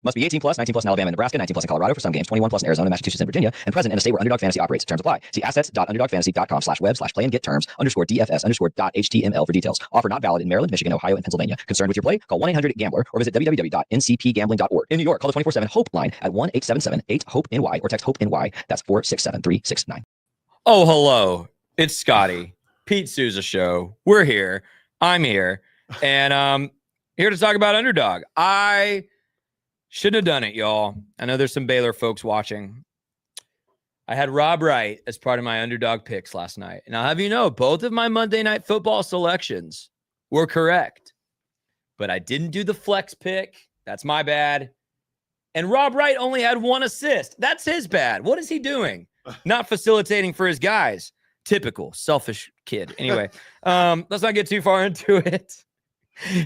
Must be 18 plus, 19 plus in Alabama and Nebraska, 19 plus in Colorado for some games, 21 plus in Arizona, Massachusetts, and Virginia, and present in a state where Underdog Fantasy operates. Terms apply. See assets.underdogfantasy.com/web/play-and-get-terms_DFS_HTML for details. Offer not valid in Maryland, Michigan, Ohio, and Pennsylvania. Concerned with your play? Call 1-800-GAMBLER or visit www.ncpgambling.org. In New York, call the 24/7 HOPE line at 1-877-8-HOPE-NY or text HOPE-NY. That's 467-369. Oh, hello. It's Scotty. Pete Sousa Show. We're here. I'm here. And here to talk about Underdog. I shouldn't have done it, y'all. I know there's some Baylor folks watching. I had Rob Wright as part of my Underdog picks last night. And I'll have you know, both of my Monday Night Football selections were correct. But I didn't do the flex pick. That's my bad. And Rob Wright only had one assist. That's his bad. What is he doing? Not facilitating for his guys. Typical selfish kid. Anyway, let's not get too far into it.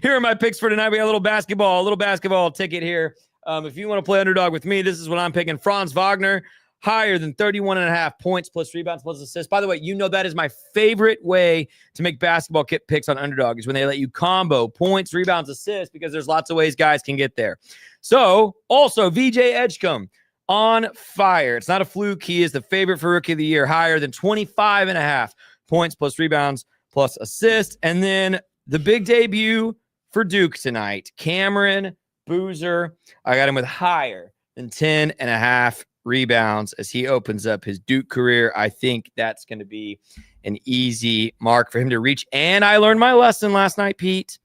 Here are my picks for tonight. We got a little basketball ticket here. If you want to play Underdog with me, this is what I'm picking. Franz Wagner, higher than 31.5 points plus rebounds plus assists. By the way, you know that is my favorite way to make basketball kit picks on Underdog is when they let you combo points, rebounds, assists, because there's lots of ways guys can get there. So, also, VJ Edgecombe on fire. It's not a fluke. He is the favorite for Rookie of the Year, higher than 25.5 points plus rebounds plus assists. And then the big debut for Duke tonight, Cameron Boozer. I got him with higher than 10.5 rebounds as he opens up his Duke career. I think that's going to be an easy mark for him to reach. And I learned my lesson last night, Pete.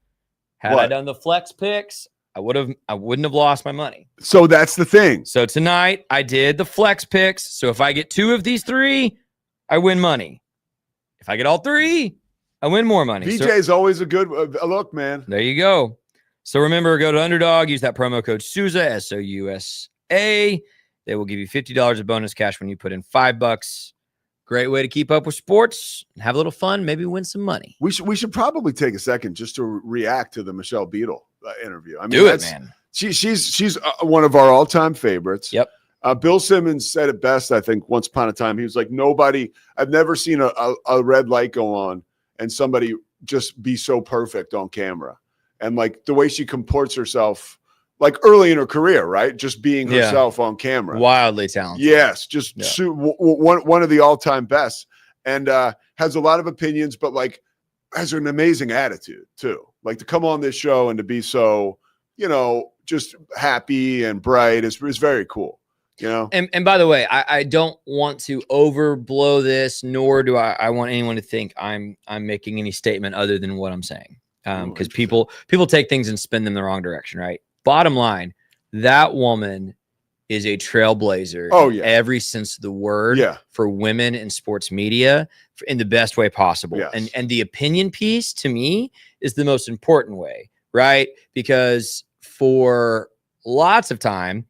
Had I done the flex picks, I wouldn't have lost my money. So that's the thing. So tonight I did the flex picks. So if I get 2 of these 3, I win money. If I get all 3, I win more money. VJ is always a good look, man. There you go. So remember, go to Underdog, use that promo code Sousa, SOUSA. They will give you $50 of bonus cash when you put in $5. Great way to keep up with sports, have a little fun, maybe win some money. We should probably take a second just to react to the Michelle Beadle interview. I mean, Do it, man. She's one of our all-time favorites. Yep. Bill Simmons said it best, I think, once upon a time. He was like, I've never seen a red light go on and somebody just be so perfect on camera. And like the way she comports herself, like early in her career, right? Just being herself on camera. Wildly talented. Yes, just one of the all-time best. And has a lot of opinions, but like has an amazing attitude too. Like to come on this show and to be so, just happy and bright is very cool. And by the way, I don't want to overblow this, nor do I want anyone to think I'm making any statement other than what I'm saying. Because people take things and spin them the wrong direction, right? Bottom line, that woman is a trailblazer in every sense of the word for women in sports media in the best way possible. Yes. And the opinion piece to me is the most important way, right? Because for lots of time,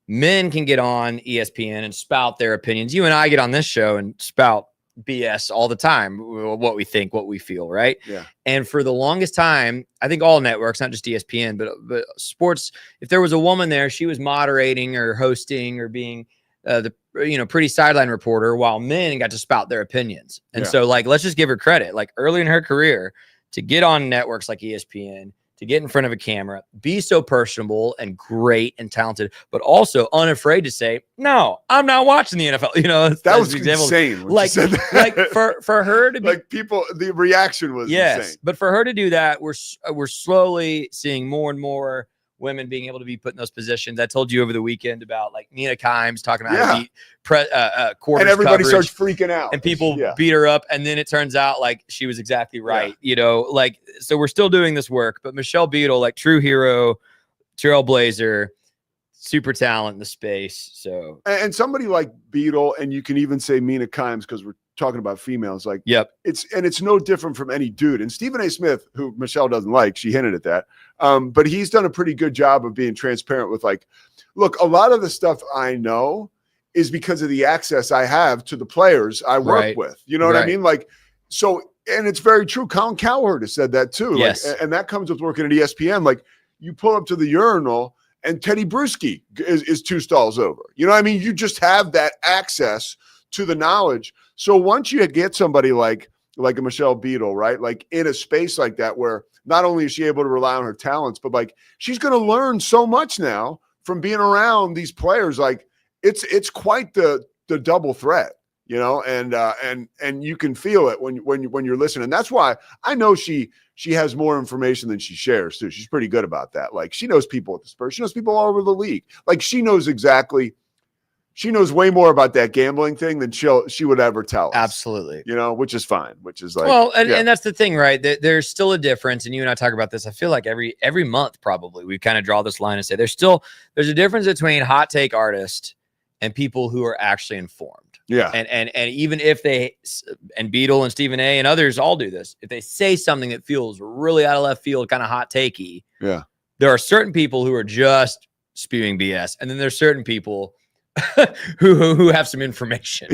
men can get on ESPN and spout their opinions. You and I get on this show and spout BS all the time, what we think, what we feel, right? Yeah. And for the longest time, I think all networks, not just ESPN, but sports, if there was a woman there, she was moderating or hosting or being the pretty sideline reporter while men got to spout their opinions. And so like, let's just give her credit. Like early in her career to get on networks like ESPN, to get in front of a camera, be so personable and great and talented, but also unafraid to say, no, I'm not watching the NFL. That was insane. Like for her to be like the reaction was insane. But for her to do that, we're slowly seeing more and more women being able to be put in those positions. I told you over the weekend about like Nina Kimes talking about how to beat quarters and everybody coverage, starts freaking out and people beat her up. And then it turns out like she was exactly right. So we're still doing this work, but Michelle Beadle, like true hero, trailblazer, super talent in the space. So, and somebody like Beadle, and you can even say Nina Kimes, because we're talking about females, like it's no different from any dude. And Stephen A. Smith, who Michelle doesn't like, she hinted at that, but he's done a pretty good job of being transparent with like, look, a lot of the stuff I know is because of the access I have to the players I work with. You know what I mean? Like, so, and it's very true. Colin Cowherd has said that too. Yes. Like, and that comes with working at ESPN. Like you pull up to the urinal and Teddy Bruschi is 2 stalls over. You know what I mean? You just have that access to the knowledge. So once you get somebody like a Michelle Beadle, right? Like in a space like that, where not only is she able to rely on her talents, but like she's going to learn so much now from being around these players. Like it's quite the double threat, and you can feel it when you're listening. And that's why I know she has more information than she shares too. She's pretty good about that. Like she knows people at the Spurs. She knows people all over the league. Like she knows way more about that gambling thing than she would ever tell us. Absolutely. Which is fine, which is like, and that's the thing, right? There's still a difference. And you and I talk about this. I feel like every month, probably we kind of draw this line and say, there's a difference between hot take artists and people who are actually informed. Yeah. And even if and Beadle and Stephen A. and others all do this, if they say something that feels really out of left field, kind of hot takey, there are certain people who are just spewing BS. And then there's certain people who have some information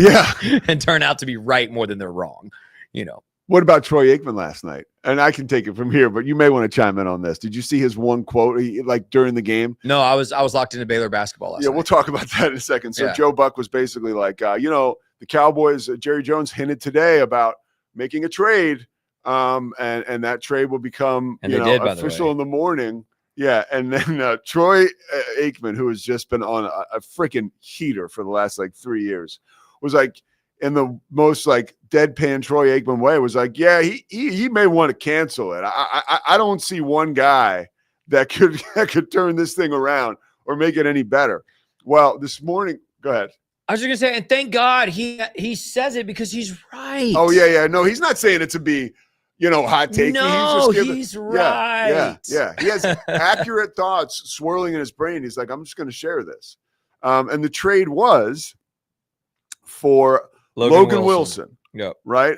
and turn out to be right more than they're wrong. What about Troy Aikman last night? And I can take it from here, but you may want to chime in on this. Did you see his one quote like during the game? No, I was locked into Baylor basketball last night. We'll talk about that in a second. So Joe Buck was basically like, the Cowboys, Jerry Jones hinted today about making a trade, and that trade will become official in the morning. Yeah, and then Troy Aikman, who has just been on a freaking heater for the last like 3 years, was like, in the most like deadpan Troy Aikman way, was like, yeah, he may want to cancel it. I don't see one guy that could turn this thing around or make it any better. Well, this morning, go ahead. I was just gonna say, and thank God he says it because he's right. Oh yeah. No, he's not saying it to be, hot take. No, he's right. Yeah. He has accurate thoughts swirling in his brain. He's like, I'm just going to share this. And the trade was for Logan Wilson. Yep. Right.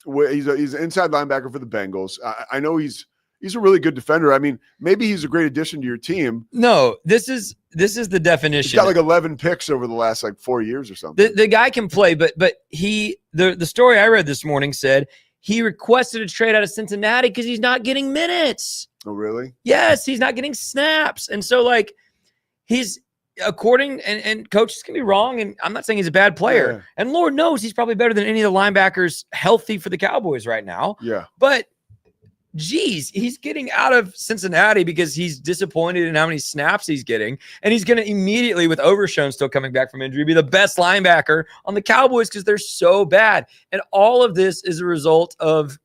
He's an inside linebacker for the Bengals. I know he's he's a really good defender. I mean, maybe he's a great addition to your team. No, this is the definition. He's got like 11 picks over the last like 4 years or something. The guy can play, but the story I read this morning said he requested a trade out of Cincinnati because he's not getting minutes. Oh, really? Yes, he's not getting snaps. And so, like, he's according, and coaches can be wrong, and I'm not saying he's a bad player. Yeah. And Lord knows he's probably better than any of the linebackers healthy for the Cowboys right now. Yeah. But, geez, he's getting out of Cincinnati because he's disappointed in how many snaps he's getting. And he's going to immediately, with Overshown still coming back from injury, be the best linebacker on the Cowboys because they're so bad. And all of this is a result of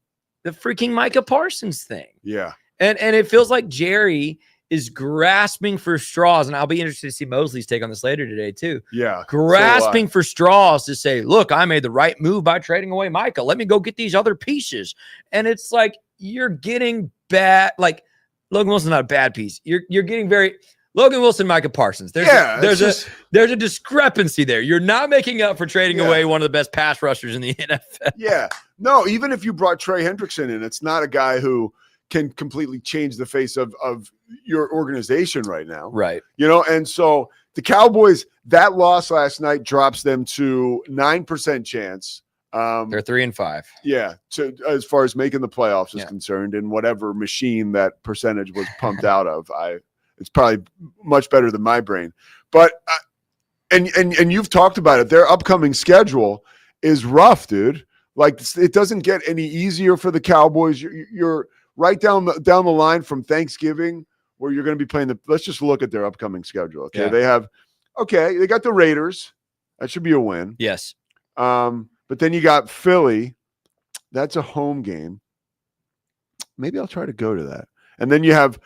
the freaking Micah Parsons thing. Yeah. And it feels like Jerry is grasping for straws, and I'll be interested to see Mosley's take on this later today too. Yeah. Grasping for straws to say, look, I made the right move by trading away Micah. Let me go get these other pieces. And it's like you're getting bad. Like Logan Wilson's not a bad piece. You're getting very Logan Wilson, Micah Parsons. There's a discrepancy there. You're not making up for trading away one of the best pass rushers in the NFL. Yeah. No, even if you brought Trey Hendrickson in, it's not a guy who can completely change the face of your organization right now. Right. You know, and so the Cowboys, that loss last night drops them to 9% chance. They're 3-5. Yeah. As far as making the playoffs is concerned, and whatever machine that percentage was pumped out of, it's probably much better than my brain. But and you've talked about it. Their upcoming schedule is rough, dude. Like, it doesn't get any easier for the Cowboys. You're right down the line from Thanksgiving, where you're going to be playing let's just look at their upcoming schedule. Okay. Yeah. They got the Raiders. That should be a win. Yes. But then you got Philly. That's a home game. Maybe I'll try to go to that. And then you have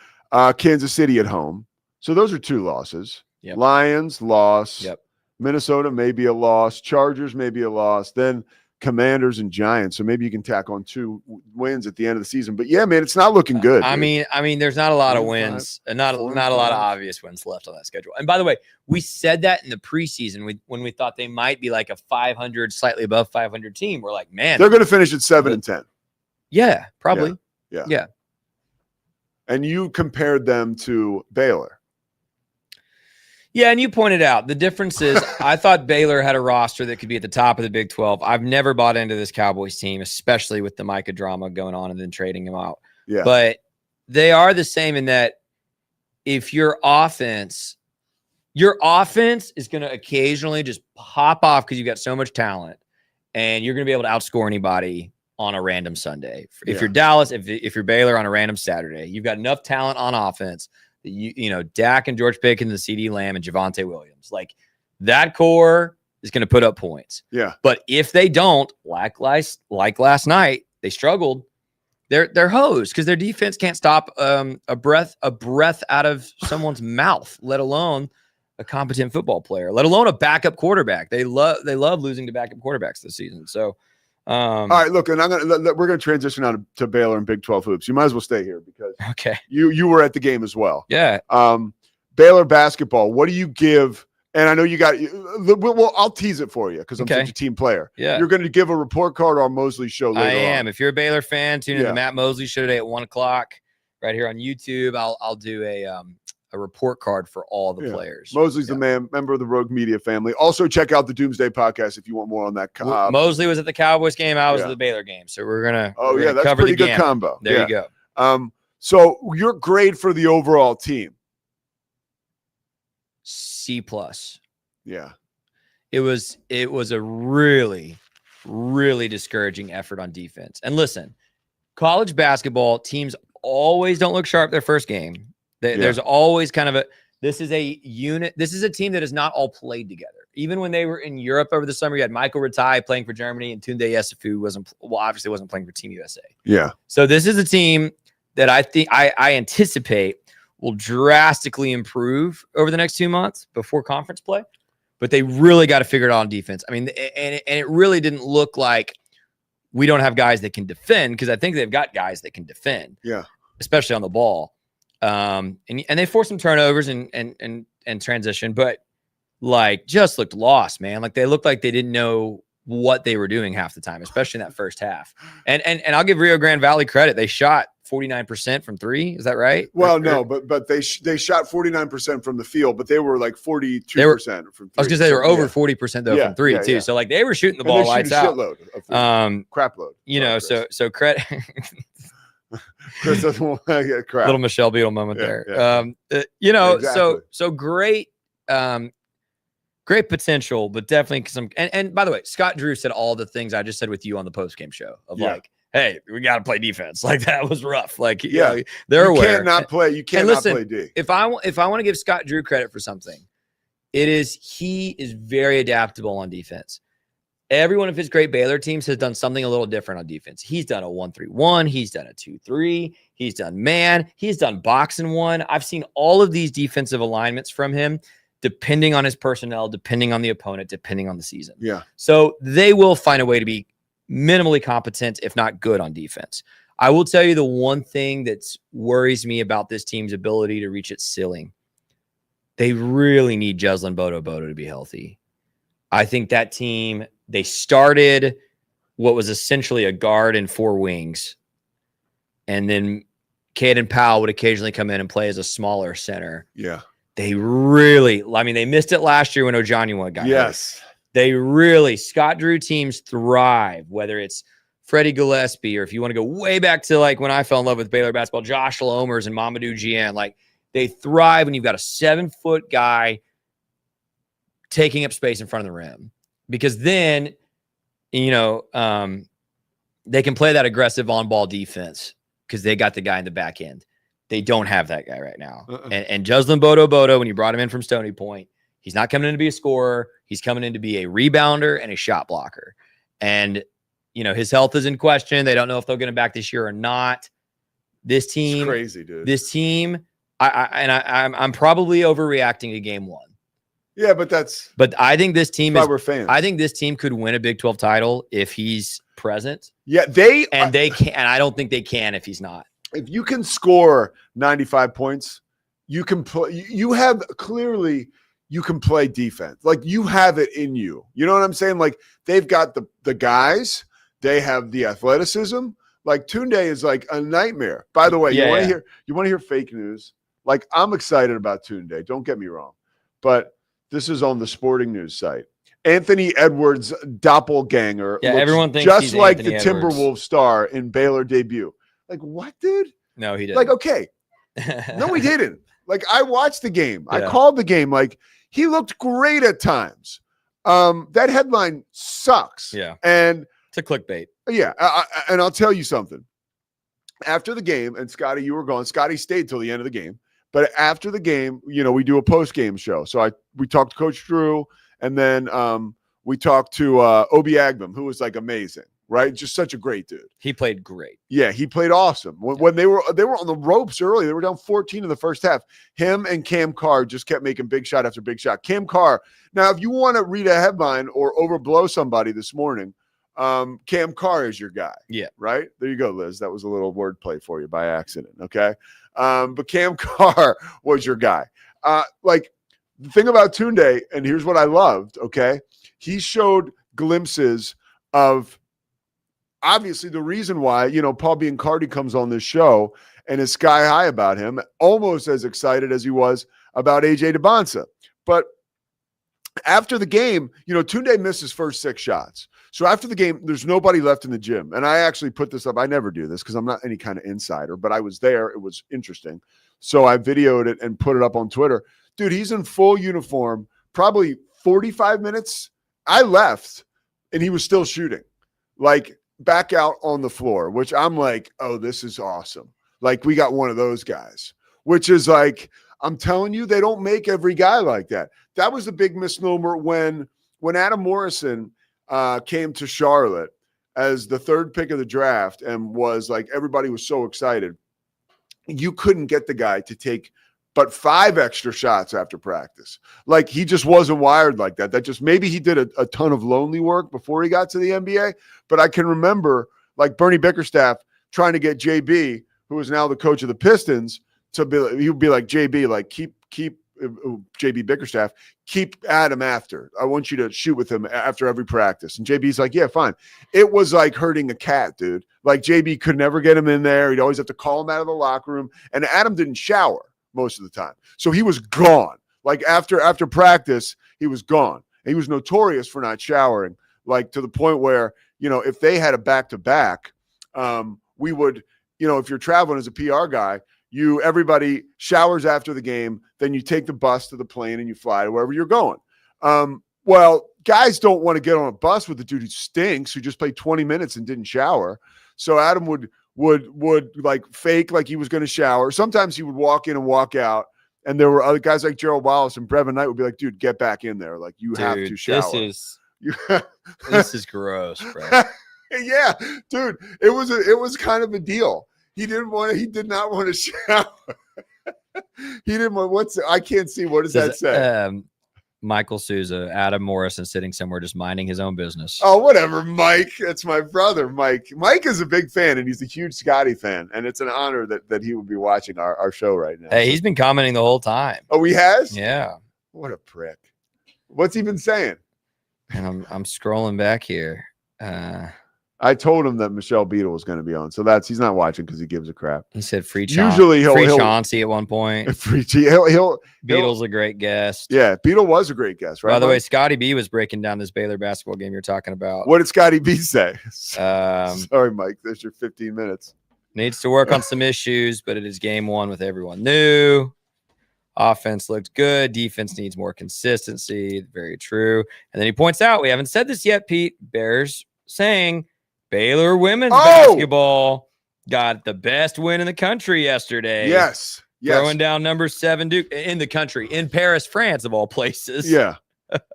Kansas City at home. So those are 2 losses. Yep. Lions, loss. Yep. Minnesota, maybe a loss. Chargers, maybe a loss. Then Commanders and Giants. So maybe you can tack on 2 wins at the end of the season. But yeah, man, it's not looking good. I mean, there's not a lot of 4-5, wins, and not a lot of obvious wins left on that schedule. And by the way, we said that in the preseason when we thought they might be like a 500, slightly above 500 team. We're like, man, they're going to finish at 7-10. Yeah, probably. Yeah. And you compared them to Baylor. Yeah, and you pointed out the difference is I thought Baylor had a roster that could be at the top of the Big 12. I've never bought into this Cowboys team, especially with the Micah drama going on and then trading him out. Yeah. But they are the same in that if your offense is going to occasionally just pop off because you've got so much talent, and you're going to be able to outscore anybody on a random Sunday. If you're Dallas, if you're Baylor on a random Saturday, you've got enough talent on offense. You know, Dak and George Pickens and CD Lamb and Javonte Williams, like that core is going to put up points. Yeah. But if they don't, like last night, they struggled. They're hosed because their defense can't stop a breath out of someone's mouth, let alone a competent football player, let alone a backup quarterback. They love losing to backup quarterbacks this season. So. All right, look, and we're gonna transition on to Baylor and Big 12 hoops. You might as well stay here because you were at the game as well. Yeah. Baylor basketball. What do you give? And I know you got. Well, I'll tease it for you because I'm such a team player. Yeah. You're going to give a report card on Mosley's show later. I am. On. If you're a Baylor fan, tune in to Matt Mosley show today at 1:00 right here on YouTube. I'll do a report card for all the players. Mosley's the man, member of the Rogue Media family. Also, check out the Doomsday podcast if you want more on that. Mosley was at the Cowboys game. I was at the Baylor game. So we're gonna. That's cover pretty the good combo. There you go. So your grade for the overall team? C+. Yeah. It was a really, really discouraging effort on defense. And listen, college basketball teams always don't look sharp their first game. There's always kind of this is a unit. This is a team that has not all played together. Even when they were in Europe over the summer, you had Michael Ratai playing for Germany and Tunde Yesufu obviously wasn't playing for Team USA. Yeah. So this is a team that I think I anticipate will drastically improve over the next 2 months before conference play. But they really got to figure it out on defense. I mean, and it really didn't look like we don't have guys that can defend, because I think they've got guys that can defend. Yeah. Especially on the ball. And they forced some turnovers and transition, but like just looked lost, man. Like they looked like they didn't know what they were doing half the time, especially in that first half. And I'll give Rio Grande Valley credit. They shot 49% from three. Is that right? Well, no, but they shot 49% from the field, but they were like 42% from three. I was gonna say they were over 40% though from three too. Yeah. So like they were shooting the And ball they lights shoot a out. shitload of threes. Crap load. You know, so credit. Chris doesn't want to get crap. Little Michelle Beadle moment Yeah, there. yeah. You know, Exactly. so great, great potential, but definitely some. And by the way, Scott Drew said all the things I just said with you on the post game show of like, hey, we got to play defense. Like that was rough. Like, you know, they're aware. You cannot play. You cannot play D. If I want to give Scott Drew credit for something, it is he is very adaptable on defense. Every one of his great Baylor teams has done something a little different on defense. He's done a 1-3-1. He's done a 2-3. He's done man. He's done box and one. I've seen all of these defensive alignments from him, depending on his personnel, depending on the opponent, depending on the season. Yeah. So they will find a way to be minimally competent, if not good, on defense. I will tell you the one thing that worries me about this team's ability to reach its ceiling. They really need Jeslyn Bodo to be healthy. I think that team, they started what was essentially a guard and four wings. And then Caden Powell would occasionally come in and play as a smaller center. Yeah. They really, I mean, they missed it last year when Ojanua got hurt. They really, Scott Drew teams thrive, whether it's Freddie Gillespie, or if you want to go way back to like when I fell in love with Baylor basketball, Josh Lomers and Mamadou Gian, like they thrive when you've got a 7-foot guy taking up space in front of the rim, because then, you know, they can play that aggressive on-ball defense because they got the guy in the back end. They don't have that guy right now. And Jeslyn Bodo, when you brought him in from Stony Point, he's not coming in to be a scorer. He's coming in to be a rebounder and a shot blocker. And, you know, his health is in question. They don't know if they'll get him back this year or not. This team, it's crazy, dude. This team, I'm probably overreacting to game one. Yeah, but I think this team we're fans. I think this team could win a Big 12 title if he's present. Yeah, they can, and I don't think they can if he's not. If you can score 95 points, you can play. You have clearly you can play defense. Like you have it in you. You know what I'm saying? Like they've got the guys. They have the athleticism. Like Tunde is like a nightmare. By the way, you want to hear fake news? Like I'm excited about Tunde. Don't get me wrong, but this is on the Sporting News site. Anthony Edwards' doppelganger. Yeah, everyone thinks just he's like Anthony the Edwards. Timberwolves star in Baylor debut. Like what, dude? No, he didn't. Like okay, no, he didn't. Like I watched the game. I Yeah. called the game. Like he looked great at times. That headline sucks. Yeah, and it's a clickbait. Yeah, and I'll tell you something. After the game, and Scotty, you were gone. Scotty stayed till the end of the game. But after the game, you know, we do a post-game show. So we talked to Coach Drew, and then we talked to Obi Agbam, who was like amazing, right? Just such a great dude. He played great. Yeah, he played awesome. When they were on the ropes early, they were down 14 in the first half. Him and Cam Carr just kept making big shot after big shot. Cam Carr. Now, if you want to read a headline or overblow somebody this morning, Cam Carr is your guy. Yeah. Right? There you go, Liz. That was a little wordplay for you by accident. Okay. But Cam Carr was your guy. Like the thing about Tunde, and here's what I loved. Okay. He showed glimpses of obviously the reason why, you know, Paul Biancardi comes on this show and is sky high about him, almost as excited as he was about AJ DeBonsa. But after the game, you know, Tunde missed his first 6 shots. So after the game, there's nobody left in the gym. And I actually put this up. I never do this because I'm not any kind of insider, but I was there. It was interesting. So I videoed it and put it up on Twitter. Dude, he's in full uniform, probably 45 minutes. I left and he was still shooting, like back out on the floor, which I'm like, oh, this is awesome. Like we got one of those guys, which is like, I'm telling you, they don't make every guy like that. That was a big misnomer when Adam Morrison came to Charlotte as the 3rd pick of the draft and was like, everybody was so excited. You couldn't get the guy to take but 5 extra shots after practice. Like he just wasn't wired like that. That just, maybe he did a ton of lonely work before he got to the NBA. But I can remember like Bernie Bickerstaff trying to get JB, who is now the coach of the Pistons, to be, he would be like, JB, like keep JB Bickerstaff, keep Adam after. I want you to shoot with him after every practice. And JB's like, yeah, fine. It was like hurting a cat, dude. Like JB could never get him in there. He'd always have to call him out of the locker room. And Adam didn't shower most of the time. So he was gone. Like after practice, he was gone. And he was notorious for not showering, like to the point where, if they had a back-to-back, we would, if you're traveling as a PR guy, everybody showers after the game, then you take the bus to the plane and you fly to wherever you're going. Well, guys don't want to get on a bus with the dude who stinks, who just played 20 minutes and didn't shower. So Adam would like fake like he was going to shower. Sometimes he would walk in and walk out. And there were other guys like Gerald Wallace and Brevin Knight would be like, dude, get back in there. Like you have to shower. This is gross, bro. Yeah, dude, it was kind of a deal. He did not want to shower. He didn't want, I can't see. What does that say? Michael Sousa, Adam Morrison sitting somewhere just minding his own business. Oh, whatever, Mike. That's my brother, Mike. Mike is a big fan, and he's a huge Scotty fan, and it's an honor that he would be watching our show right now. Hey, he's been commenting the whole time. Oh, he has? Yeah. What a prick. What's he been saying? And I'm scrolling back here. I told him that Michelle Beadle was going to be on, so he's not watching because he gives a crap. He said free. Usually he'll Chauncey at one point. Free Beadle's a great guest. Yeah, Beadle was a great guest, right? By the way, Scotty B was breaking down this Baylor basketball game you're talking about. What did Scotty B say? Sorry, Mike. There's your 15 minutes. Needs to work on some issues, but it is game one with everyone new. Offense looked good. Defense needs more consistency. Very true. And then he points out, we haven't said this yet, Pete. Bears saying Baylor women's basketball got the best win in the country yesterday. Yes. Throwing down number 7 Duke in the country, in Paris, France, of all places. Yeah.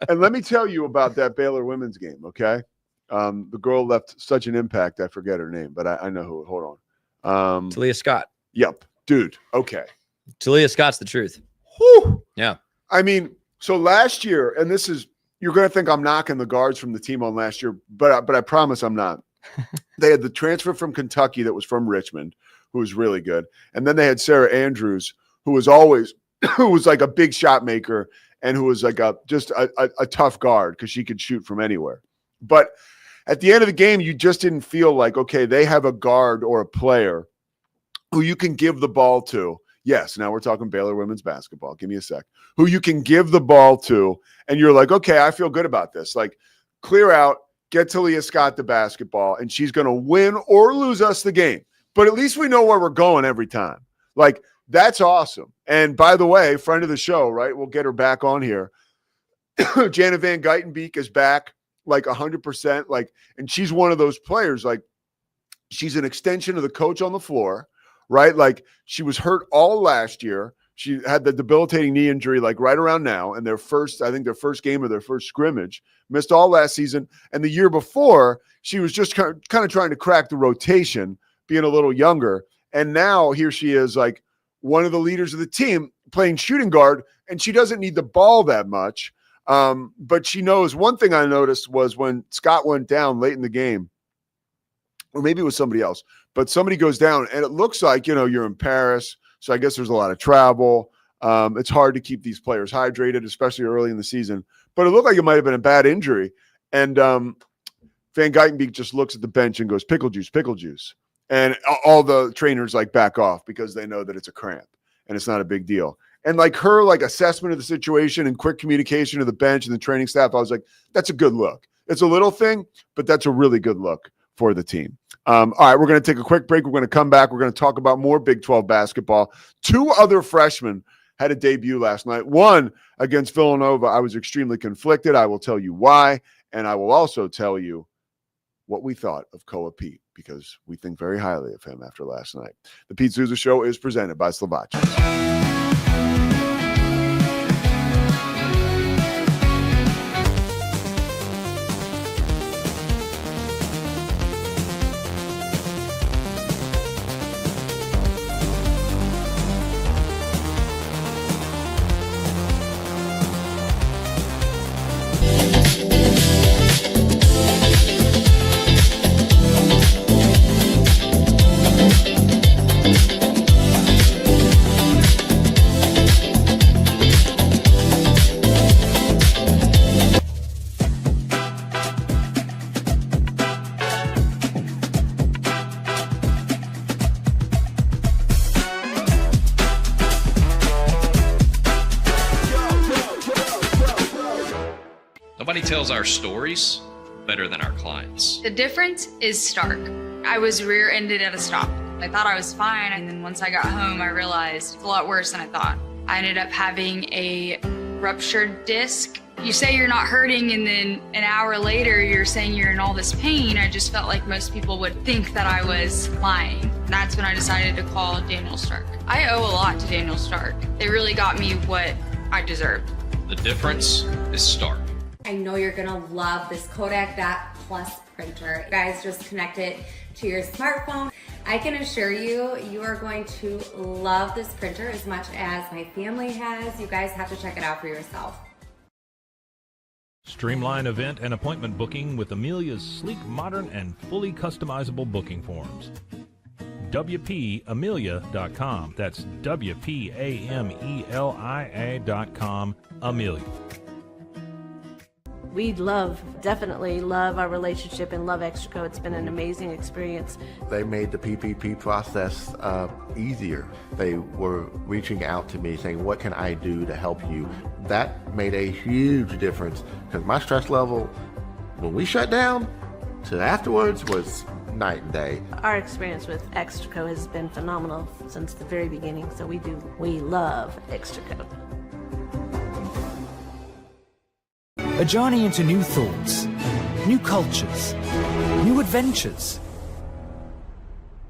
And let me tell you about that Baylor women's game, okay? The girl left such an impact. I forget her name, but I know who. Hold on. Talia Scott. Yep. Dude. Okay. Talia Scott's the truth. Whew. Yeah. I mean, so last year, and this is, you're going to think I'm knocking the guards from the team on last year, but I promise I'm not. They had the transfer from Kentucky that was from Richmond, who was really good. And then they had Sarah Andrews, who was like a big shot maker and who was like just a tough guard because she could shoot from anywhere. But at the end of the game, you just didn't feel like, okay, they have a guard or a player who you can give the ball to. Yes, now we're talking Baylor women's basketball. Give me a sec. Who you can give the ball to, and you're like, okay, I feel good about this. Like, clear out, get Talia Scott the basketball, and she's going to win or lose us the game. But at least we know where we're going every time. Like, that's awesome. And by the way, friend of the show, right? We'll get her back on here. Janet Van Geitenbeek is back, like 100%. Like, and she's one of those players. Like, she's an extension of the coach on the floor, right? Like, she was hurt all last year. She had the debilitating knee injury, like right around now, and their first game of their first scrimmage, missed all last season. And the year before, she was just kind of trying to crack the rotation, being a little younger. And now here she is, like one of the leaders of the team, playing shooting guard, and she doesn't need the ball that much. But she knows. One thing I noticed was when Scott went down late in the game, or maybe it was somebody else, but somebody goes down, and it looks like, you're in Paris. So I guess there's a lot of travel. It's hard to keep these players hydrated, especially early in the season. But it looked like it might have been a bad injury. And Van Geitenbeek just looks at the bench and goes, pickle juice. And all the trainers like back off because they know that it's a cramp and it's not a big deal. And like her assessment of the situation and quick communication to the bench and the training staff, I was like, that's a good look. It's a little thing, but that's a really good look for the team. All right, we're going to take a quick break. We're going to come back. We're going to talk about more Big 12 basketball. 2 other freshmen had a debut last night. One against Villanova. I was extremely conflicted. I will tell you why, and I will also tell you what we thought of Koa Pete, because we think very highly of him after last night. The Pete Sousa Show is presented by Slovakia. Scotty tells our stories better than our clients. The difference is stark. I was rear-ended at a stop. I thought I was fine, and then once I got home, I realized it's a lot worse than I thought. I ended up having a ruptured disc. You say you're not hurting, and then an hour later, you're saying you're in all this pain. I just felt like most people would think that I was lying. And that's when I decided to call Daniel Stark. I owe a lot to Daniel Stark. They really got me what I deserved. The difference is stark. I know you're gonna love this Kodak Dot Plus printer. You guys just connect it to your smartphone. I can assure you, you are going to love this printer as much as my family has. You guys have to check it out for yourself. Streamline event and appointment booking with Amelia's sleek, modern, and fully customizable booking forms. WPAmelia.com. That's WPAMELIA.com. Amelia. We definitely love our relationship and love Extraco. It's been an amazing experience. They made the PPP process easier. They were reaching out to me saying, what can I do to help you? That made a huge difference because my stress level, when we shut down, to afterwards was night and day. Our experience with Extraco has been phenomenal since the very beginning, so we love Extraco. A journey into new thoughts, new cultures, new adventures.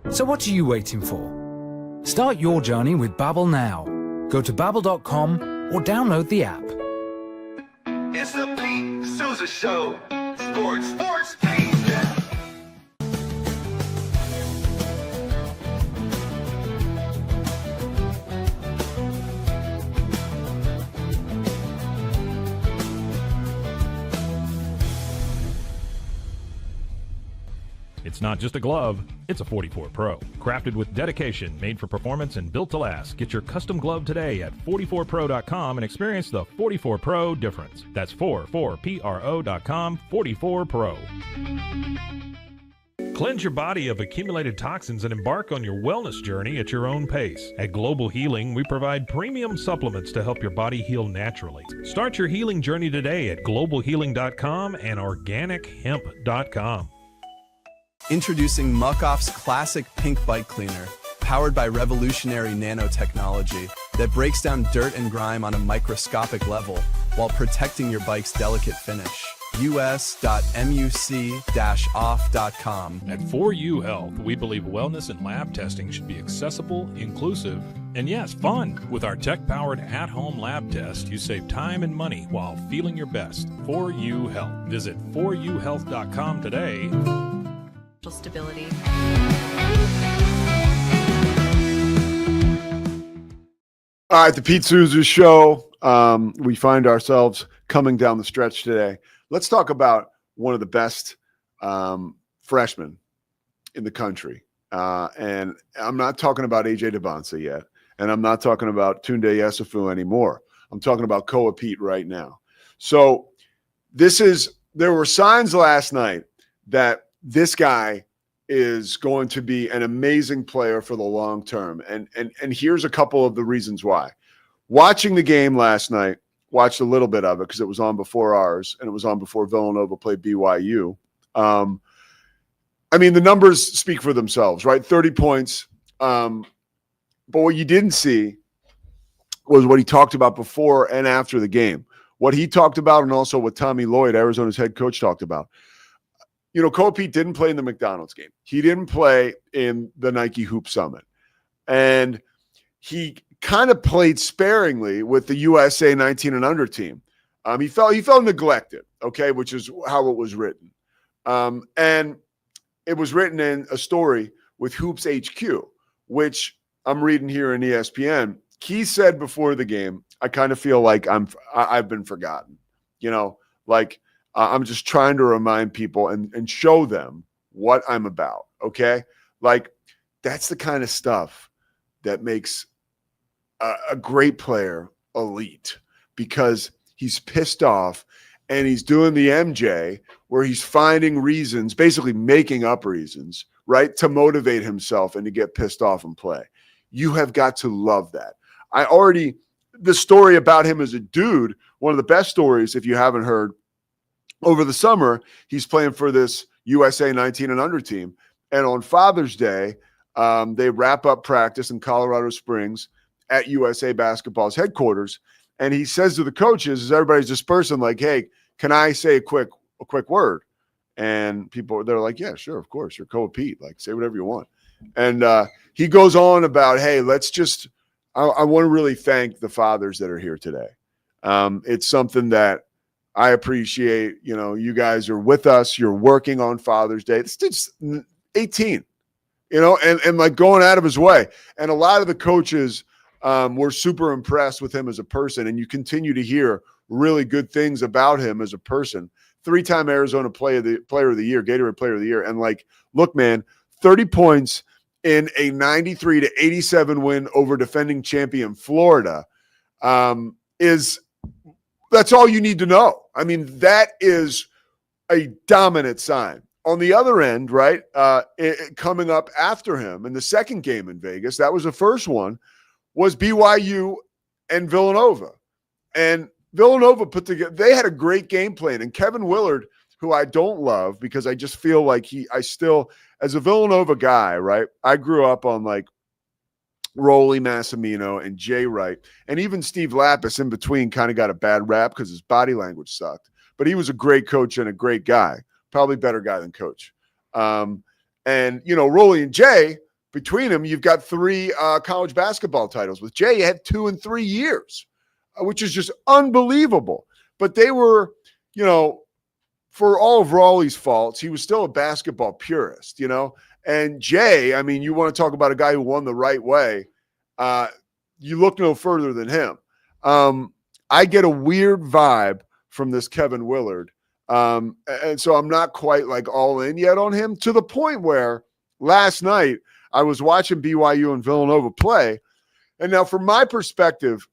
So what are you waiting for? Start your journey with Beadle now. Go to Beadle.com or download the app. It's the Pete Sousa Show. Sports, Pete. It's not just a glove, it's a 44 Pro. Crafted with dedication, made for performance, and built to last. Get your custom glove today at 44pro.com and experience the 44 Pro difference. That's 44pro.com, 44 Pro. Cleanse your body of accumulated toxins and embark on your wellness journey at your own pace. At Global Healing, we provide premium supplements to help your body heal naturally. Start your healing journey today at globalhealing.com and organichemp.com. Introducing Muck-Off's classic pink bike cleaner, powered by revolutionary nanotechnology that breaks down dirt and grime on a microscopic level while protecting your bike's delicate finish. us.muc-off.com. At 4U Health, we believe wellness and lab testing should be accessible, inclusive, and yes, fun. With our tech-powered at-home lab test, you save time and money while feeling your best. 4U Health. Visit 4uhealth.com today. Stability. All right, the Pete Sousa Show. We find ourselves coming down the stretch today. Let's talk about one of the best freshmen in the country. And I'm not talking about AJ DeBonsa yet, and I'm not talking about Tunde Yesufu anymore. I'm talking about Koa Pete right now. So there were signs last night that this guy is going to be an amazing player for the long term. And here's a couple of the reasons why. Watching the game last night, watched a little bit of it because it was on before ours and it was on before Villanova played BYU. I mean, the numbers speak for themselves, right? 30 points. But what you didn't see was what he talked about before and after the game. What he talked about and also what Tommy Lloyd, Arizona's head coach, talked about. You know, Koa Pete didn't play in the McDonald's game. He didn't play in the Nike Hoop Summit. And he kind of played sparingly with the USA 19 and under team. He felt neglected, okay, which is how it was written. And it was written in a story with Hoops HQ, which I'm reading here in ESPN. He said before the game, I kind of feel like I've been forgotten. You know, like I'm just trying to remind people and show them what I'm about, okay? Like that's the kind of stuff that makes a great player elite because he's pissed off and he's doing the MJ where he's finding reasons, basically making up reasons, right, to motivate himself and to get pissed off and play. You have got to love that. The story about him as a dude, one of the best stories, if you haven't heard, over the summer, he's playing for this USA 19 and under team. And on Father's Day, they wrap up practice in Colorado Springs at USA Basketball's headquarters. And he says to the coaches, as everybody's dispersing, like, hey, can I say a quick word? And they're like, yeah, sure, of course. You're Coach Pete. Like, say whatever you want. And he goes on about, hey, I want to really thank the fathers that are here today. It's something that I appreciate. You know, you guys are with us. You're working on Father's Day. It's just 18, you know, and like going out of his way. And a lot of the coaches were super impressed with him as a person. And you continue to hear really good things about him as a person. 3-time Arizona Player of the Year, Gatorade Player of the Year. And like, look, man, 30 points in a 93-87 win over defending champion Florida that's all you need to know. I mean, that is a dominant sign. On the other end, right, coming up after him in the second game in Vegas, that was the first one, was BYU and Villanova. And Villanova they had a great game plan. And Kevin Willard, who I don't love because I just feel like as a Villanova guy, right, I grew up on like Rolly Massimino and Jay Wright, and even Steve Lapis in between kind of got a bad rap because his body language sucked. But he was a great coach and a great guy, probably better guy than coach. And, you know, Rolly and Jay, between them, you've got 3 college basketball titles. With Jay, you had 2 in 3 years, which is just unbelievable. But they were, you know, for all of Raleigh's faults, he was still a basketball purist, you know. And Jay, I mean, you want to talk about a guy who won the right way. You look no further than him. I get a weird vibe from this Kevin Willard. And so I'm not quite like all in yet on him, to the point where last night I was watching BYU and Villanova play. And now from my perspective,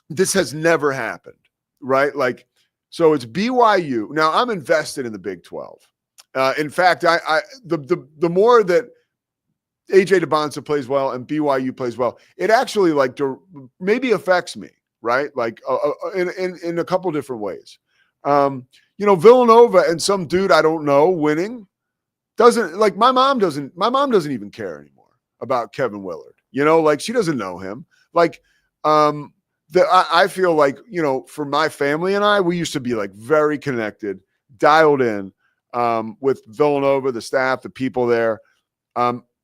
this has never happened, right? Like, so it's BYU. Now I'm invested in the Big 12. In fact, the more that AJ DeBonsa plays well and BYU plays well, it actually like maybe affects me, right? Like in a couple different ways. You know, Villanova and some dude I don't know winning doesn't like my mom doesn't even care anymore about Kevin Willard. You know, like she doesn't know him. Like I feel like, you know, for my family and I, we used to be like very connected, dialed in. With Villanova, the staff, the people there.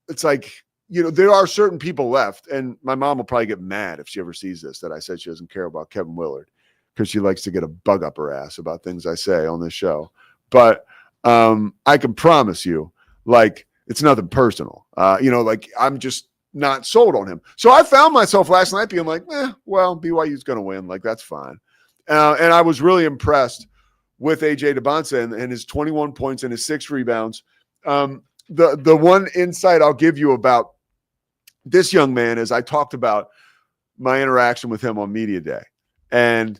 It's like, you know, there are certain people left, and my mom will probably get mad if she ever sees this, that I said she doesn't care about Kevin Willard, because she likes to get a bug up her ass about things I say on this show. But I can promise you, like, it's nothing personal. You know, like, I'm just not sold on him. So I found myself last night being like, well, BYU's going to win. Like, that's fine. And I was really impressed with AJ DeBonsa and his 21 points and his 6 rebounds. The one insight I'll give you about this young man is I talked about my interaction with him on Media Day. And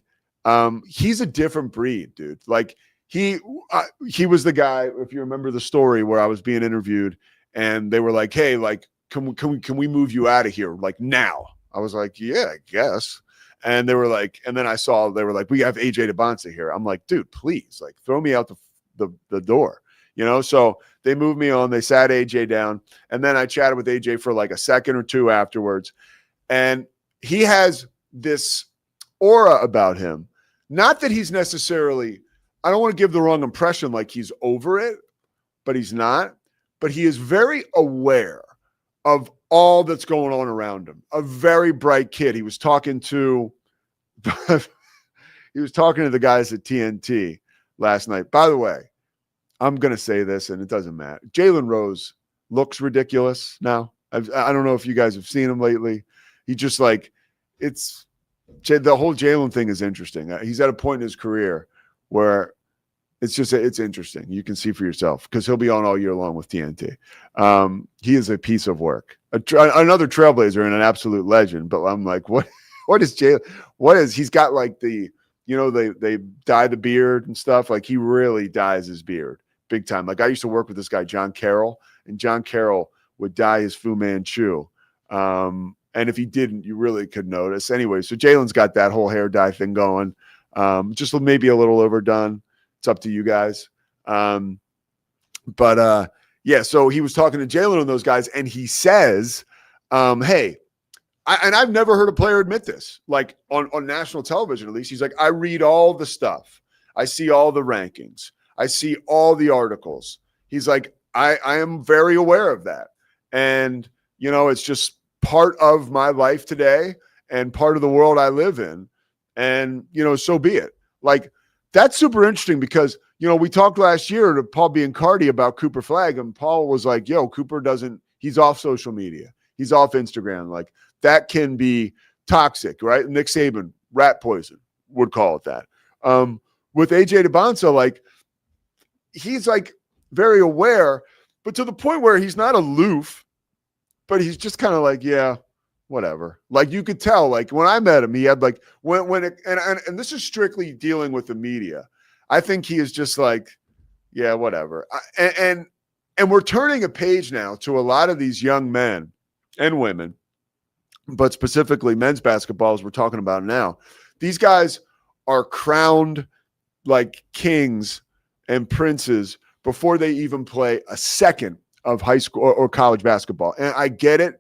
he's a different breed, dude. Like he was the guy, if you remember the story, where I was being interviewed and they were like, hey, like, can we move you out of here? Like now? I was like, yeah, I guess. And they were like, and then they were like, we have AJ DeBonsa here. I'm like, dude, please, like, throw me out the door, you know? So they moved me on. They sat AJ down. And then I chatted with AJ for like a second or two afterwards. And he has this aura about him. Not that he's necessarily, I don't want to give the wrong impression like he's over it, but he's not. But he is very aware of all that's going on around him. A very bright kid. He was talking to the guys at TNT last night. By the way, I'm going to say this, and it doesn't matter. Jalen Rose looks ridiculous now. I don't know if you guys have seen him lately. He just like, the whole Jalen thing is interesting. He's at a point in his career where it's interesting. You can see for yourself because he'll be on all year long with TNT. He is a piece of work, another trailblazer and an absolute legend. But I'm like, what is Jalen? He's got like they dye the beard and stuff. Like he really dyes his beard big time. Like I used to work with this guy, John Carroll, and John Carroll would dye his Fu Manchu. And if he didn't, you really could notice. Anyway, so Jalen's got that whole hair dye thing going. Just maybe a little overdone. It's up to you guys. Yeah, so he was talking to Jalen and those guys, and he says, hey, and I've never heard a player admit this, like on national television at least. He's like, I read all the stuff. I see all the rankings. I see all the articles. He's like, I am very aware of that. And, you know, it's just part of my life today and part of the world I live in. And, you know, so be it. Like, that's super interesting because, you know, we talked last year to Paul Biancardi about Cooper Flagg, and Paul was like, yo, Cooper he's off social media. He's off Instagram. Like, that can be toxic, right? Nick Saban, rat poison, would call it that. With AJ DeBonsa, like, he's like very aware, but to the point where he's not aloof, but he's just kind of like, yeah, whatever. Like, you could tell, like, when I met him, he had like, and this is strictly dealing with the media. I think he is just like, yeah, whatever. And we're turning a page now to a lot of these young men and women, but specifically men's basketball, as we're talking about now. These guys are crowned like kings and princes before they even play a second of high school or college basketball. And I get it.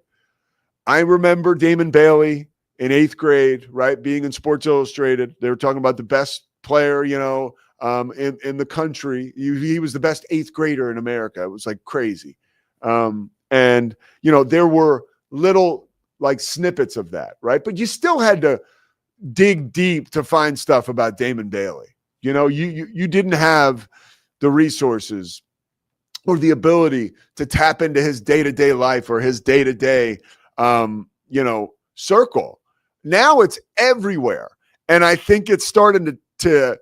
I remember Damon Bailey in 8th grade, right, being in Sports Illustrated. They were talking about the best player, you know, in the country. He was the best 8th grader in America. It was like crazy. And, you know, there were little like snippets of that, right? But you still had to dig deep to find stuff about Damon Bailey. You know, you didn't have the resources or the ability to tap into his day-to-day life or his day-to-day, you know, circle. Now it's everywhere. And I think it's starting to,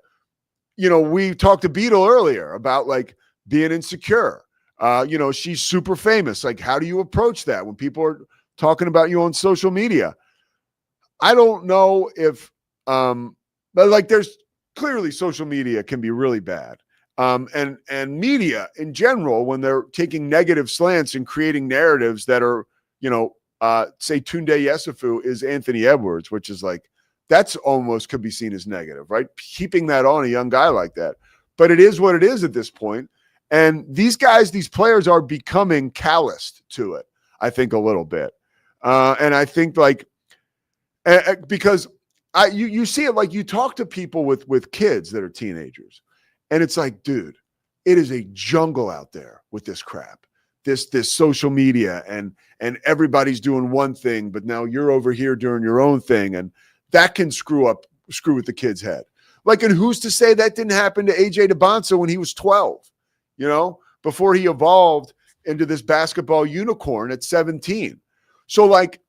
you know, we talked to Beadle earlier about like being insecure. You know, she's super famous. Like, how do you approach that when people are talking about you on social media? I don't know if, but like there's clearly social media can be really bad. And media in general, when they're taking negative slants and creating narratives that are, you know, say Tunde Yesufu is Anthony Edwards, which is like, that's almost could be seen as negative, right? Keeping that on a young guy like that. But it is what it is at this point. And these guys, these players are becoming calloused to it, I think, a little bit. And I think like, because you see it, like you talk to people with kids that are teenagers, and it's like, dude, it is a jungle out there with this crap, this social media, and everybody's doing one thing, but now you're over here doing your own thing, and that can screw with the kid's head. Like, and who's to say that didn't happen to AJ DeBonsa when he was 12, you know, before he evolved into this basketball unicorn at 17. So like,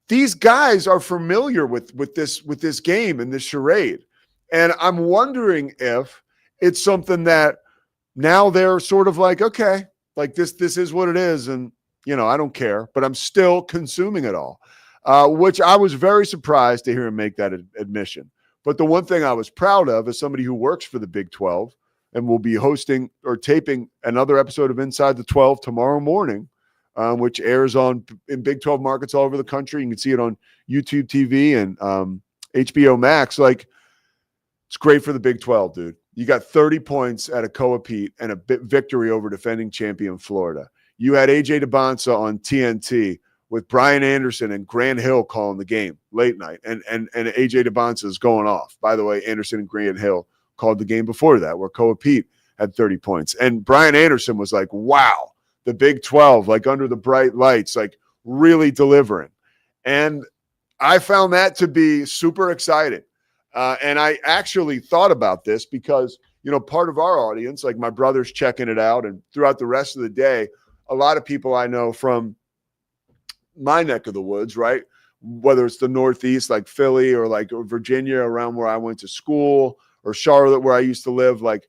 these guys are familiar with this game and this charade. And I'm wondering if it's something that now they're sort of like, okay, like this is what it is. And, you know, I don't care, but I'm still consuming it all, which I was very surprised to hear him make that admission. But the one thing I was proud of as somebody who works for the Big 12 and will be hosting or taping another episode of Inside the 12 tomorrow morning, which airs in Big 12 markets all over the country. You can see it on YouTube TV and HBO Max. Like, it's great for the Big 12, dude. You got 30 points at a Coa-Pete and a victory over defending champion Florida. You had AJ DeBonsa on TNT with Brian Anderson and Grant Hill calling the game late night, and AJ DeBonsa is going off. By the way, Anderson and Grant Hill called the game before that, where Coa-Pete had 30 points. And Brian Anderson was like, wow, the Big 12, like under the bright lights, like really delivering. And I found that to be super exciting. And I actually thought about this because, you know, part of our audience, like my brother's checking it out, and throughout the rest of the day, a lot of people I know from my neck of the woods, right? Whether it's the Northeast, like Philly, or like Virginia, around where I went to school, or Charlotte, where I used to live. Like,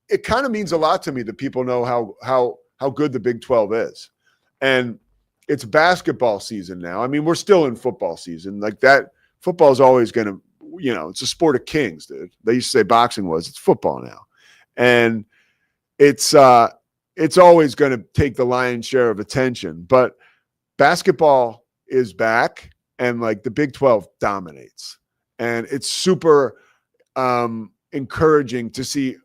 it kind of means a lot to me that people know how good the Big 12 is. And it's basketball season now. I mean, we're still in football season. Like, that football is always going to, you know, it's a sport of kings, dude. They used to say boxing was. It's football now. And it's always going to take the lion's share of attention. But basketball is back, and like the Big 12 dominates. And it's super encouraging to see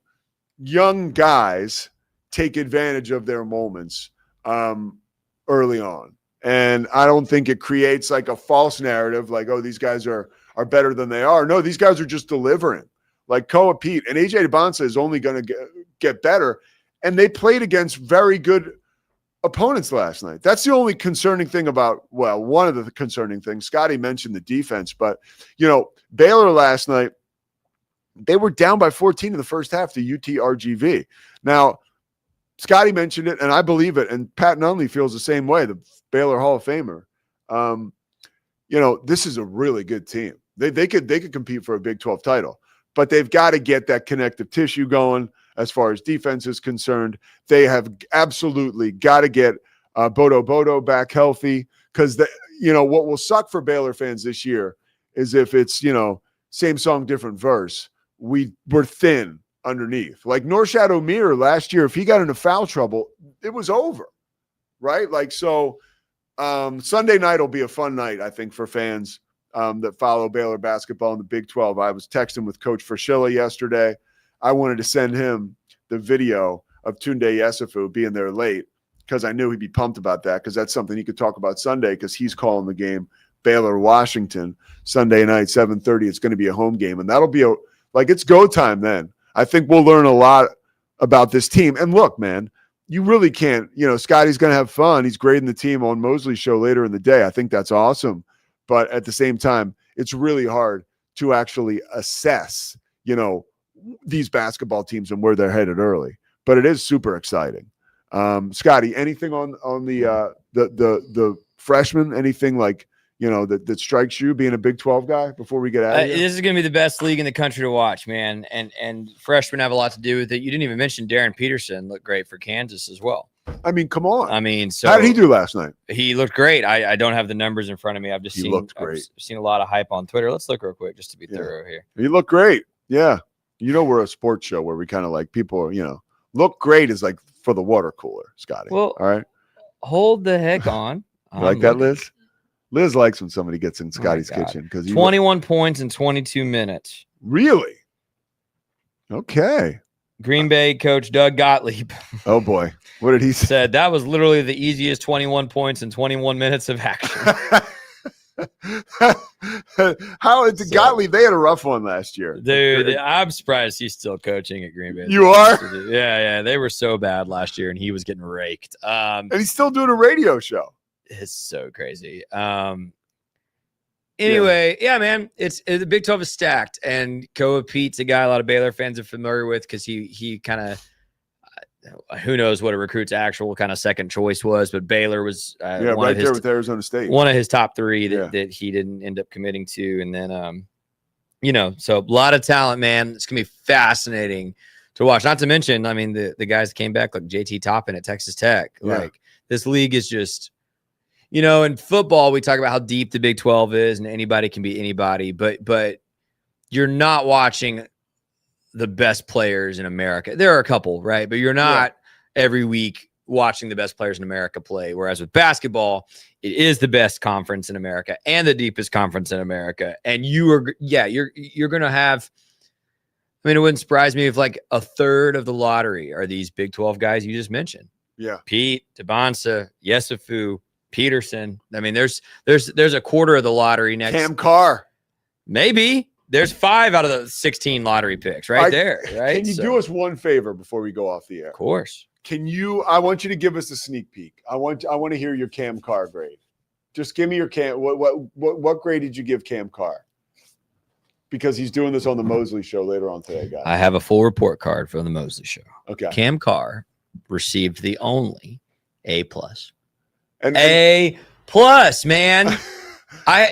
young guys take advantage of their moments early on. And I don't think it creates like a false narrative like, oh, these guys are better than they are. No, these guys are just delivering. Like Koa Pete and AJ DeBonsa is only going to get better. And they played against very good opponents last night. That's the only concerning thing about, well, one of the concerning things. Scotty mentioned the defense, but, you know, Baylor last night, they were down by 14 in the first half to UTRGV. Now, Scotty mentioned it, and I believe it, and Pat Nunley feels the same way, the Baylor Hall of Famer. You know, this is a really good team. They could compete for a Big 12 title, but they've got to get that connective tissue going as far as defense is concerned. They have absolutely got to get Bodo back healthy, because, you know, what will suck for Baylor fans this year is if it's, you know, same song, different verse. We're thin underneath. Like Norshad Omier last year, if he got into foul trouble, it was over, right? Like, so Sunday night will be a fun night, I think, for fans that follow Baylor basketball in the Big 12. I was texting with Coach Fraschilla yesterday. I wanted to send him the video of Tunde Yesufu being there late, because I knew he'd be pumped about that, because that's something he could talk about Sunday, because he's calling the game Baylor-Washington Sunday night, 7:30. It's going to be a home game, and that'll be it's go time then. I think we'll learn a lot about this team. And look, man, you really can't, you know, Scotty's going to have fun. He's grading the team on Mosley's show later in the day. I think that's awesome. But at the same time, it's really hard to actually assess, you know, these basketball teams and where they're headed early. But it is super exciting. Scotty, anything on the freshmen? Anything like, you know, that strikes you being a Big 12 guy before we get out of here? This is going to be the best league in the country to watch, man. And freshmen have a lot to do with it. You didn't even mention Darren Peterson looked great for Kansas as well. I mean, come on. I mean, so how did he do last night? He looked great. I don't have the numbers in front of me. I've just looked great. I've seen a lot of hype on Twitter. Let's look real quick just to be thorough here. He looked great. Yeah. You know, we're a sports show where we kind of like people, you know, look great is like for the water cooler, Scotty. Well, all right. Hold the heck on. You like that, Liz? Liz likes when somebody gets in Scotty's kitchen, because 21 points in 22 minutes. Really? Okay. Green Bay coach Doug Gottlieb. Oh boy. What did he say? Said that was literally the easiest 21 points in 21 minutes of action. How did Gottlieb? They had a rough one last year. Dude, I'm surprised he's still coaching at Green Bay. You are? Yeah. They were so bad last year, and he was getting raked. And he's still doing a radio show. It's so crazy. Anyway, yeah, man, the Big 12 is stacked, and Koa Pete's a guy a lot of Baylor fans are familiar with, because he kind of who knows what a recruit's actual kind of second choice was, but Baylor was right there with Arizona State, one of his top three that he didn't end up committing to, and then you know, so a lot of talent, man. It's gonna be fascinating to watch. Not to mention, I mean, the guys that came back, like JT Toppin at Texas Tech. Like, this league is just. You know, in football, we talk about how deep the Big 12 is, and anybody can beat anybody, but you're not watching the best players in America. There are a couple, right? But you're not every week watching the best players in America play. Whereas with basketball, it is the best conference in America and the deepest conference in America. And you're going to have, I mean, it wouldn't surprise me if like a third of the lottery are these Big 12 guys you just mentioned. Yeah. Pete, DeBonsa, Yesufu, Peterson. I mean, there's a quarter of the lottery next. Cam Carr. Maybe. There's 5 out of the 16 lottery picks right there. Right. Can you do us one favor before we go off the air? Of course. I want you to give us a sneak peek. I want to hear your Cam Carr grade. Just give me your what grade did you give Cam Carr? Because he's doing this on the Mosley show later on today, guys. I have a full report card from the Mosley show. Okay. Cam Carr received the only A+. Man.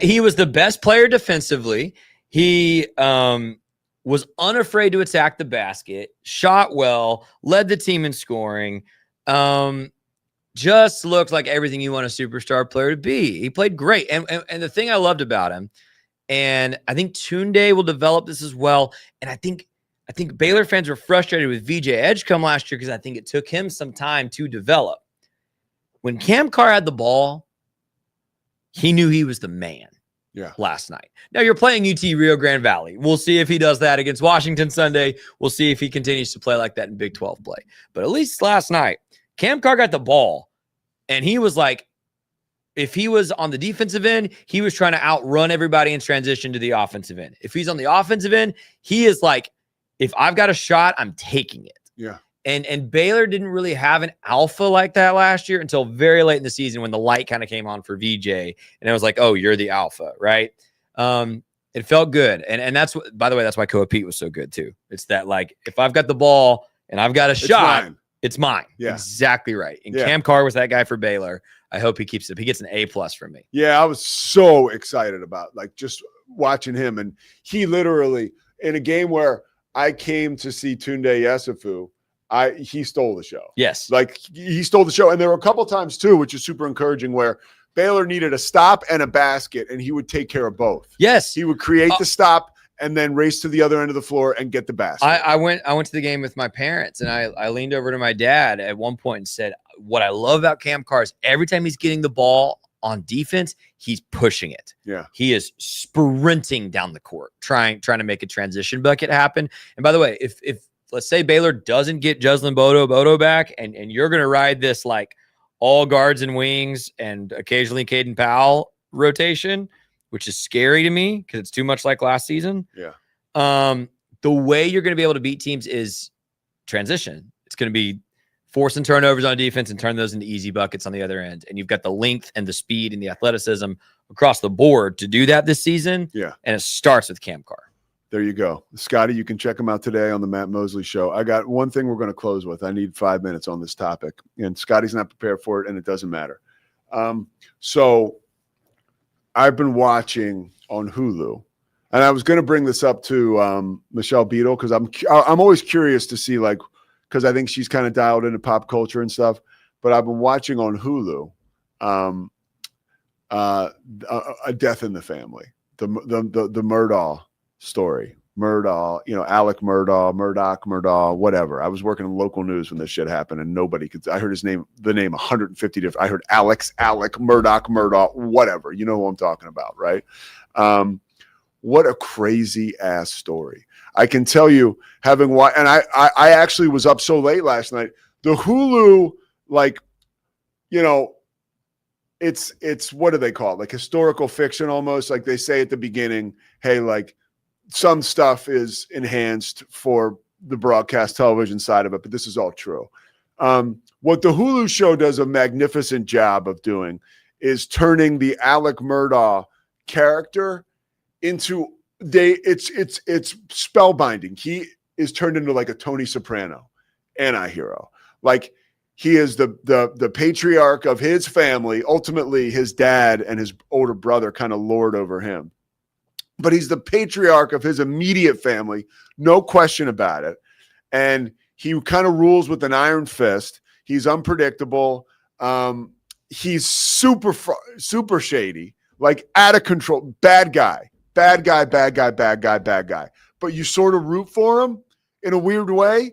He was the best player defensively. He was unafraid to attack the basket, shot well, led the team in scoring. Just looked like everything you want a superstar player to be. He played great. And the thing I loved about him, and I think Tunde will develop this as well. And I think Baylor fans were frustrated with VJ Edgecombe last year because I think it took him some time to develop. When Cam Carr had the ball, he knew he was the man. last night. Now you're playing UT Rio Grande Valley. We'll see if he does that against Washington Sunday. We'll see if he continues to play like that in Big 12 play. But at least last night, Cam Carr got the ball, and he was like, if he was on the defensive end, he was trying to outrun everybody in transition to the offensive end. If he's on the offensive end, he is like, if I've got a shot, I'm taking it. Yeah. And Baylor didn't really have an alpha like that last year until very late in the season when the light kind of came on for VJ. And it was like, oh, you're the alpha, right? It felt good. And that's what, by the way, that's why Koa Pete was so good too. It's that like, if I've got the ball and I've got a shot, it's mine. Yeah. Exactly right. And Yeah. Cam Carr was that guy for Baylor. I hope he keeps it. He gets an A+ from me. Yeah, I was so excited about like just watching him. And he literally, in a game where I came to see Tunde Yesufu, he stole the show. Yes. Like he stole the show. And there were a couple times too, which is super encouraging, where Baylor needed a stop and a basket, and he would take care of both. Yes. He would create the stop and then race to the other end of the floor and get the basket. I went to the game with my parents, and I leaned over to my dad at one point and said, what I love about Cam Carr is every time he's getting the ball on defense, he's pushing it. Yeah. He is sprinting down the court, trying to make a transition bucket happen. And by the way, if let's say Baylor doesn't get Joslin Bodo back, and you're going to ride this like all guards and wings and occasionally Caden Powell rotation, which is scary to me because it's too much like last season. Yeah. The way you're going to be able to beat teams is transition. It's going to be forcing turnovers on defense and turn those into easy buckets on the other end. And you've got the length and the speed and the athleticism across the board to do that this season. Yeah. And it starts with Cam Carr. There you go. Scotty, you can check him out today on the Matt Mosley Show. I got one thing we're going to close with. I need 5 minutes on this topic, and Scotty's not prepared for it, and it doesn't matter. So I've been watching on Hulu, and I was going to bring this up to Michelle Beadle because I'm always curious to see, like, because I think she's kind of dialed into pop culture and stuff. But I've been watching on Hulu A Death in the Family, the Murdaugh story. Murdaugh, Alec Murdaugh, whatever. I was working in local news when this shit happened, and nobody could. I heard the name 150 different. I heard Alec, Murdaugh, whatever. You know who I'm talking about, right? What a crazy ass story. I can tell you, having watched, and I actually was up so late last night. The Hulu, like, it's what do they call it? Like historical fiction almost. Like they say at the beginning, hey, like, some stuff is enhanced for the broadcast television side of it, but this is all true. What the Hulu show does a magnificent job of doing is turning the Alec Murdaugh character into it's spellbinding. He is turned into like a Tony Soprano anti-hero. Like he is the patriarch of his family. Ultimately, his dad and his older brother kind of lord over him. But he's the patriarch of his immediate family, no question about it. And he kind of rules with an iron fist. He's unpredictable. He's super shady, like out of control, bad guy. But you sort of root for him in a weird way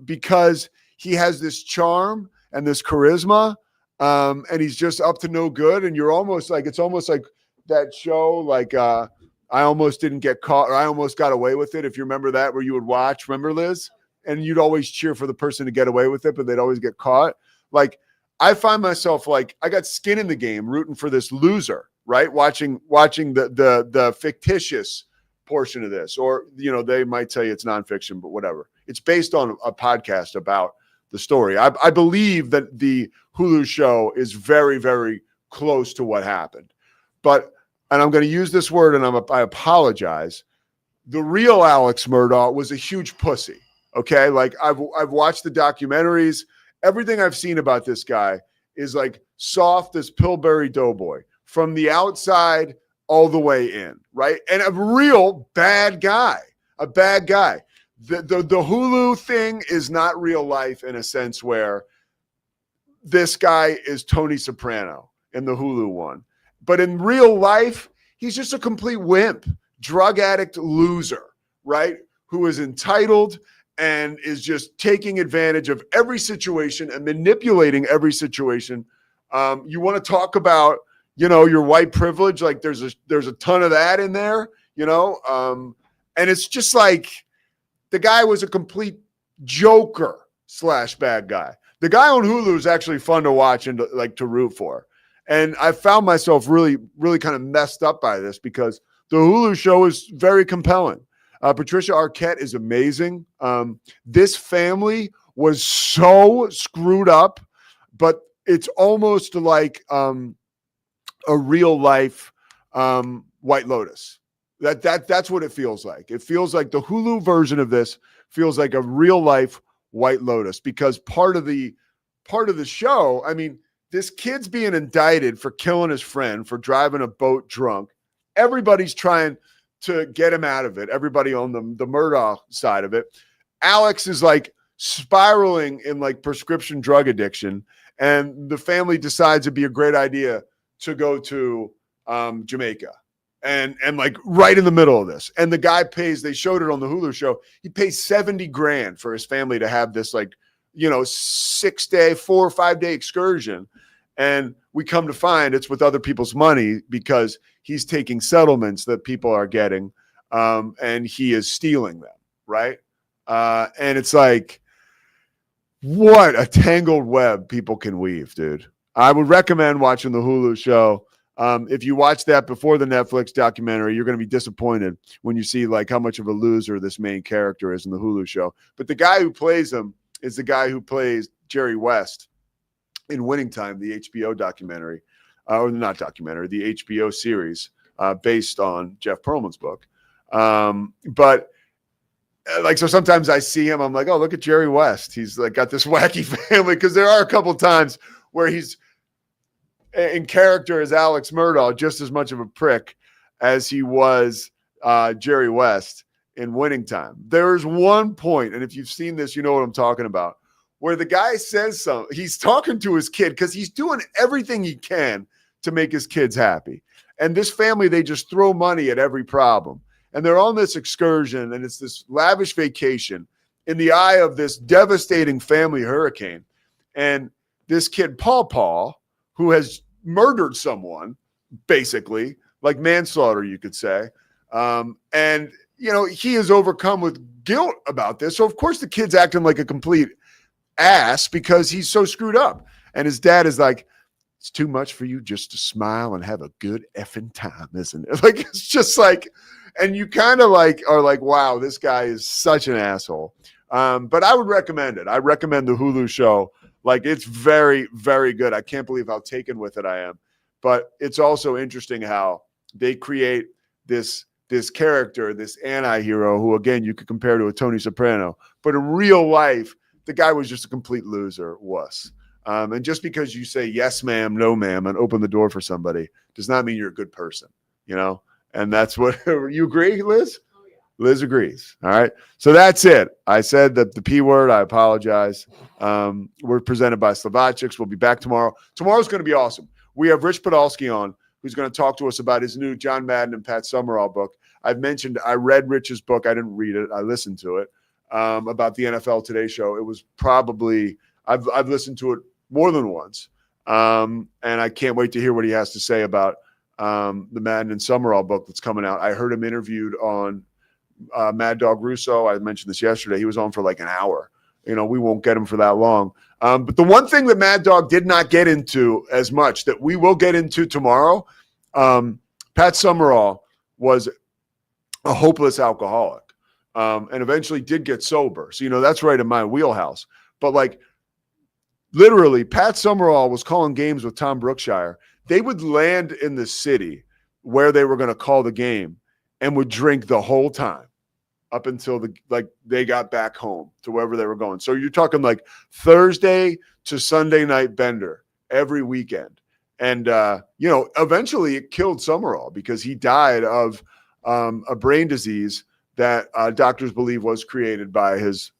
because he has this charm and this charisma, and he's just up to no good. And you're almost like, it's almost like that show, like I Almost Didn't Get Caught, or I Almost Got Away with It, if you remember that, where you would watch, remember, Liz? And you'd always cheer for the person to get away with it, but they'd always get caught. Like, I find myself like, I got skin in the game rooting for this loser, right? Watching the fictitious portion of this. Or, they might tell you it's nonfiction, but whatever. It's based on a podcast about the story. I believe that the Hulu show is very, very close to what happened. But and I'm going to use this word, and I apologize. The real Alex Murdaugh was a huge pussy. Okay, like I've watched the documentaries. Everything I've seen about this guy is like soft as Pillsbury Doughboy from the outside all the way in, right? And a real bad guy, a bad guy. The Hulu thing is not real life in a sense where this guy is Tony Soprano in the Hulu one. But in real life, he's just a complete wimp, drug addict loser, right? Who is entitled and is just taking advantage of every situation and manipulating every situation. You want to talk about, your white privilege. Like there's a ton of that in there, and it's just like the guy was a complete joker / bad guy. The guy on Hulu is actually fun to watch and to root for. And I found myself really, really kind of messed up by this because the Hulu show is very compelling. Patricia Arquette is amazing. This family was so screwed up, but it's almost like a real life White Lotus. That's what it feels like. It feels like the Hulu version of this feels like a real life White Lotus, because part of the show, I mean, this kid's being indicted for killing his friend, for driving a boat drunk. Everybody's trying to get him out of it. Everybody on the Murdoch side of it. Alex is like spiraling in like prescription drug addiction, and the family decides it'd be a great idea to go to Jamaica. And like right in the middle of this. And the guy pays, they showed it on the Hulu show, he pays $70,000 for his family to have this 6-day, 4 or 5 day excursion. And we come to find it's with other people's money because he's taking settlements that people are getting, and he is stealing them, right? And it's like, what a tangled web people can weave, dude. I would recommend watching the Hulu show. If you watch that before the Netflix documentary, you're going to be disappointed when you see like how much of a loser this main character is in the Hulu show. But the guy who plays him is the guy who plays Jerry West in Winning Time, the HBO documentary, or not documentary, the HBO series based on Jeff Pearlman's book. But like, so sometimes I see him, I'm like, oh, look at Jerry West. He's like got this wacky family, because there are a couple times where he's in character as Alex Murdaugh, just as much of a prick as he was Jerry West in Winning Time. There's one point, and if you've seen this, you know what I'm talking about, where the guy says something. He's talking to his kid because he's doing everything he can to make his kids happy. And this family, they just throw money at every problem. And they're on this excursion, and it's this lavish vacation in the eye of this devastating family hurricane. And this kid, Paul, who has murdered someone, basically, like manslaughter, you could say. And, he is overcome with guilt about this. So, of course, the kid's acting like a complete ass because he's so screwed up. And his dad is like, it's too much for you just to smile and have a good effing time, isn't it? Like, it's just like, and you kind of like are like, wow, this guy is such an asshole. But I would recommend it. I recommend the Hulu show. Like, it's very, very good. I can't believe how taken with it I am. But it's also interesting how they create this character, this anti-hero who, again, you could compare to a Tony Soprano. But in real life, the guy was just a complete loser, wuss. And just because you say yes, ma'am, no, ma'am, and open the door for somebody does not mean you're a good person, And that's what – you agree, Liz? Oh, yeah. Liz agrees. All right. So that's it. I said that the P word. I apologize. We're presented by Slovacics. We'll be back tomorrow. Tomorrow's going to be awesome. We have Rich Podolsky on, who's going to talk to us about his new John Madden and Pat Summerall book. I've mentioned I read Rich's book. I didn't read it. I listened to it about the NFL Today show. It was probably I've listened to it more than once, and I can't wait to hear what he has to say about the Madden and Summerall book that's coming out. I heard him interviewed on Mad Dog Russo. I mentioned this yesterday. He was on for like an hour. We won't get him for that long. But the one thing that Mad Dog did not get into as much that we will get into tomorrow, Pat Summerall was a hopeless alcoholic and eventually did get sober. So, that's right in my wheelhouse. But like literally, Pat Summerall was calling games with Tom Brookshire. They would land in the city where they were going to call the game and would drink the whole time up until they got back home to wherever they were going. So you're talking like Thursday to Sunday night bender every weekend. And, eventually it killed Summerall because he died of a brain disease that doctors believe was created by his,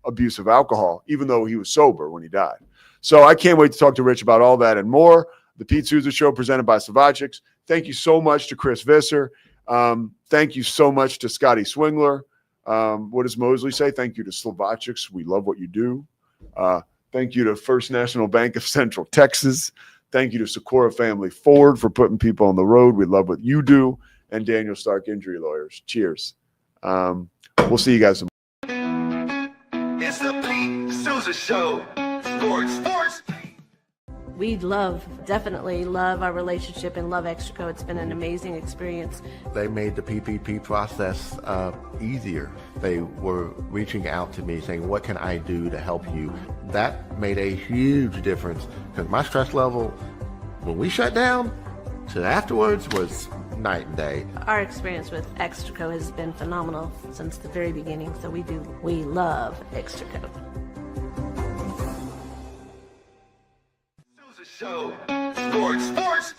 abuse of alcohol, even though he was sober when he died. So I can't wait to talk to Rich about all that and more. The Pete Sousa Show presented by Slovacics. Thank you so much to Chris Visser. Thank you so much to Scotty Swingler. What does Mosley say? Thank you to Slovacics. We love what you do. Thank you to First National Bank of Central Texas. Thank you to Socorro Family Ford for putting people on the road. We love what you do. And Daniel Stark Injury Lawyers. Cheers. We'll see you guys tomorrow. It's the Pete Sousa Show. Sports. We definitely love our relationship and love Extraco. It's been an amazing experience. They made the PPP process easier. They were reaching out to me saying, what can I do to help you? That made a huge difference because my stress level, when we shut down, to afterwards was night and day. Our experience with Extraco has been phenomenal since the very beginning, so we love Extraco. Show. Sports.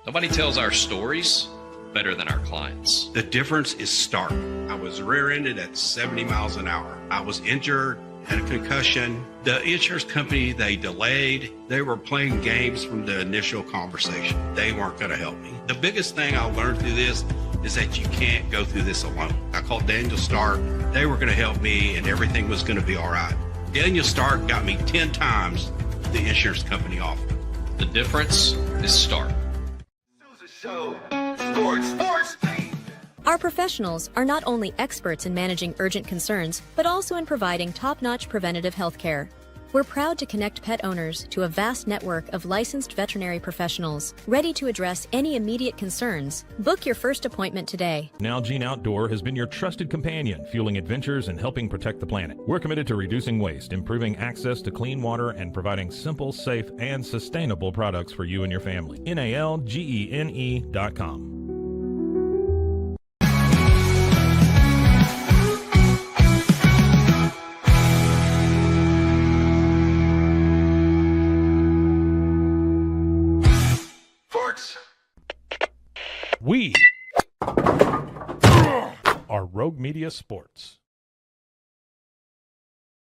Nobody tells our stories better than our clients. The difference is stark. I was rear-ended at 70 miles an hour. I was injured, had a concussion. The insurance company, they delayed. They were playing games from the initial conversation. They weren't going to help me. The biggest thing I learned through this is that you can't go through this alone. I called Daniel Stark. They were going to help me and everything was going to be all right. Daniel Stark got me 10 times the insurance company offered. The difference is stark. Show. Sports. Our professionals are not only experts in managing urgent concerns, but also in providing top-notch preventative health care. We're proud to connect pet owners to a vast network of licensed veterinary professionals, ready to address any immediate concerns. Book your first appointment today. Nalgene Outdoor has been your trusted companion, fueling adventures and helping protect the planet. We're committed to reducing waste, improving access to clean water, and providing simple, safe, and sustainable products for you and your family. NALGENE.com. We are Rogue Media Sports.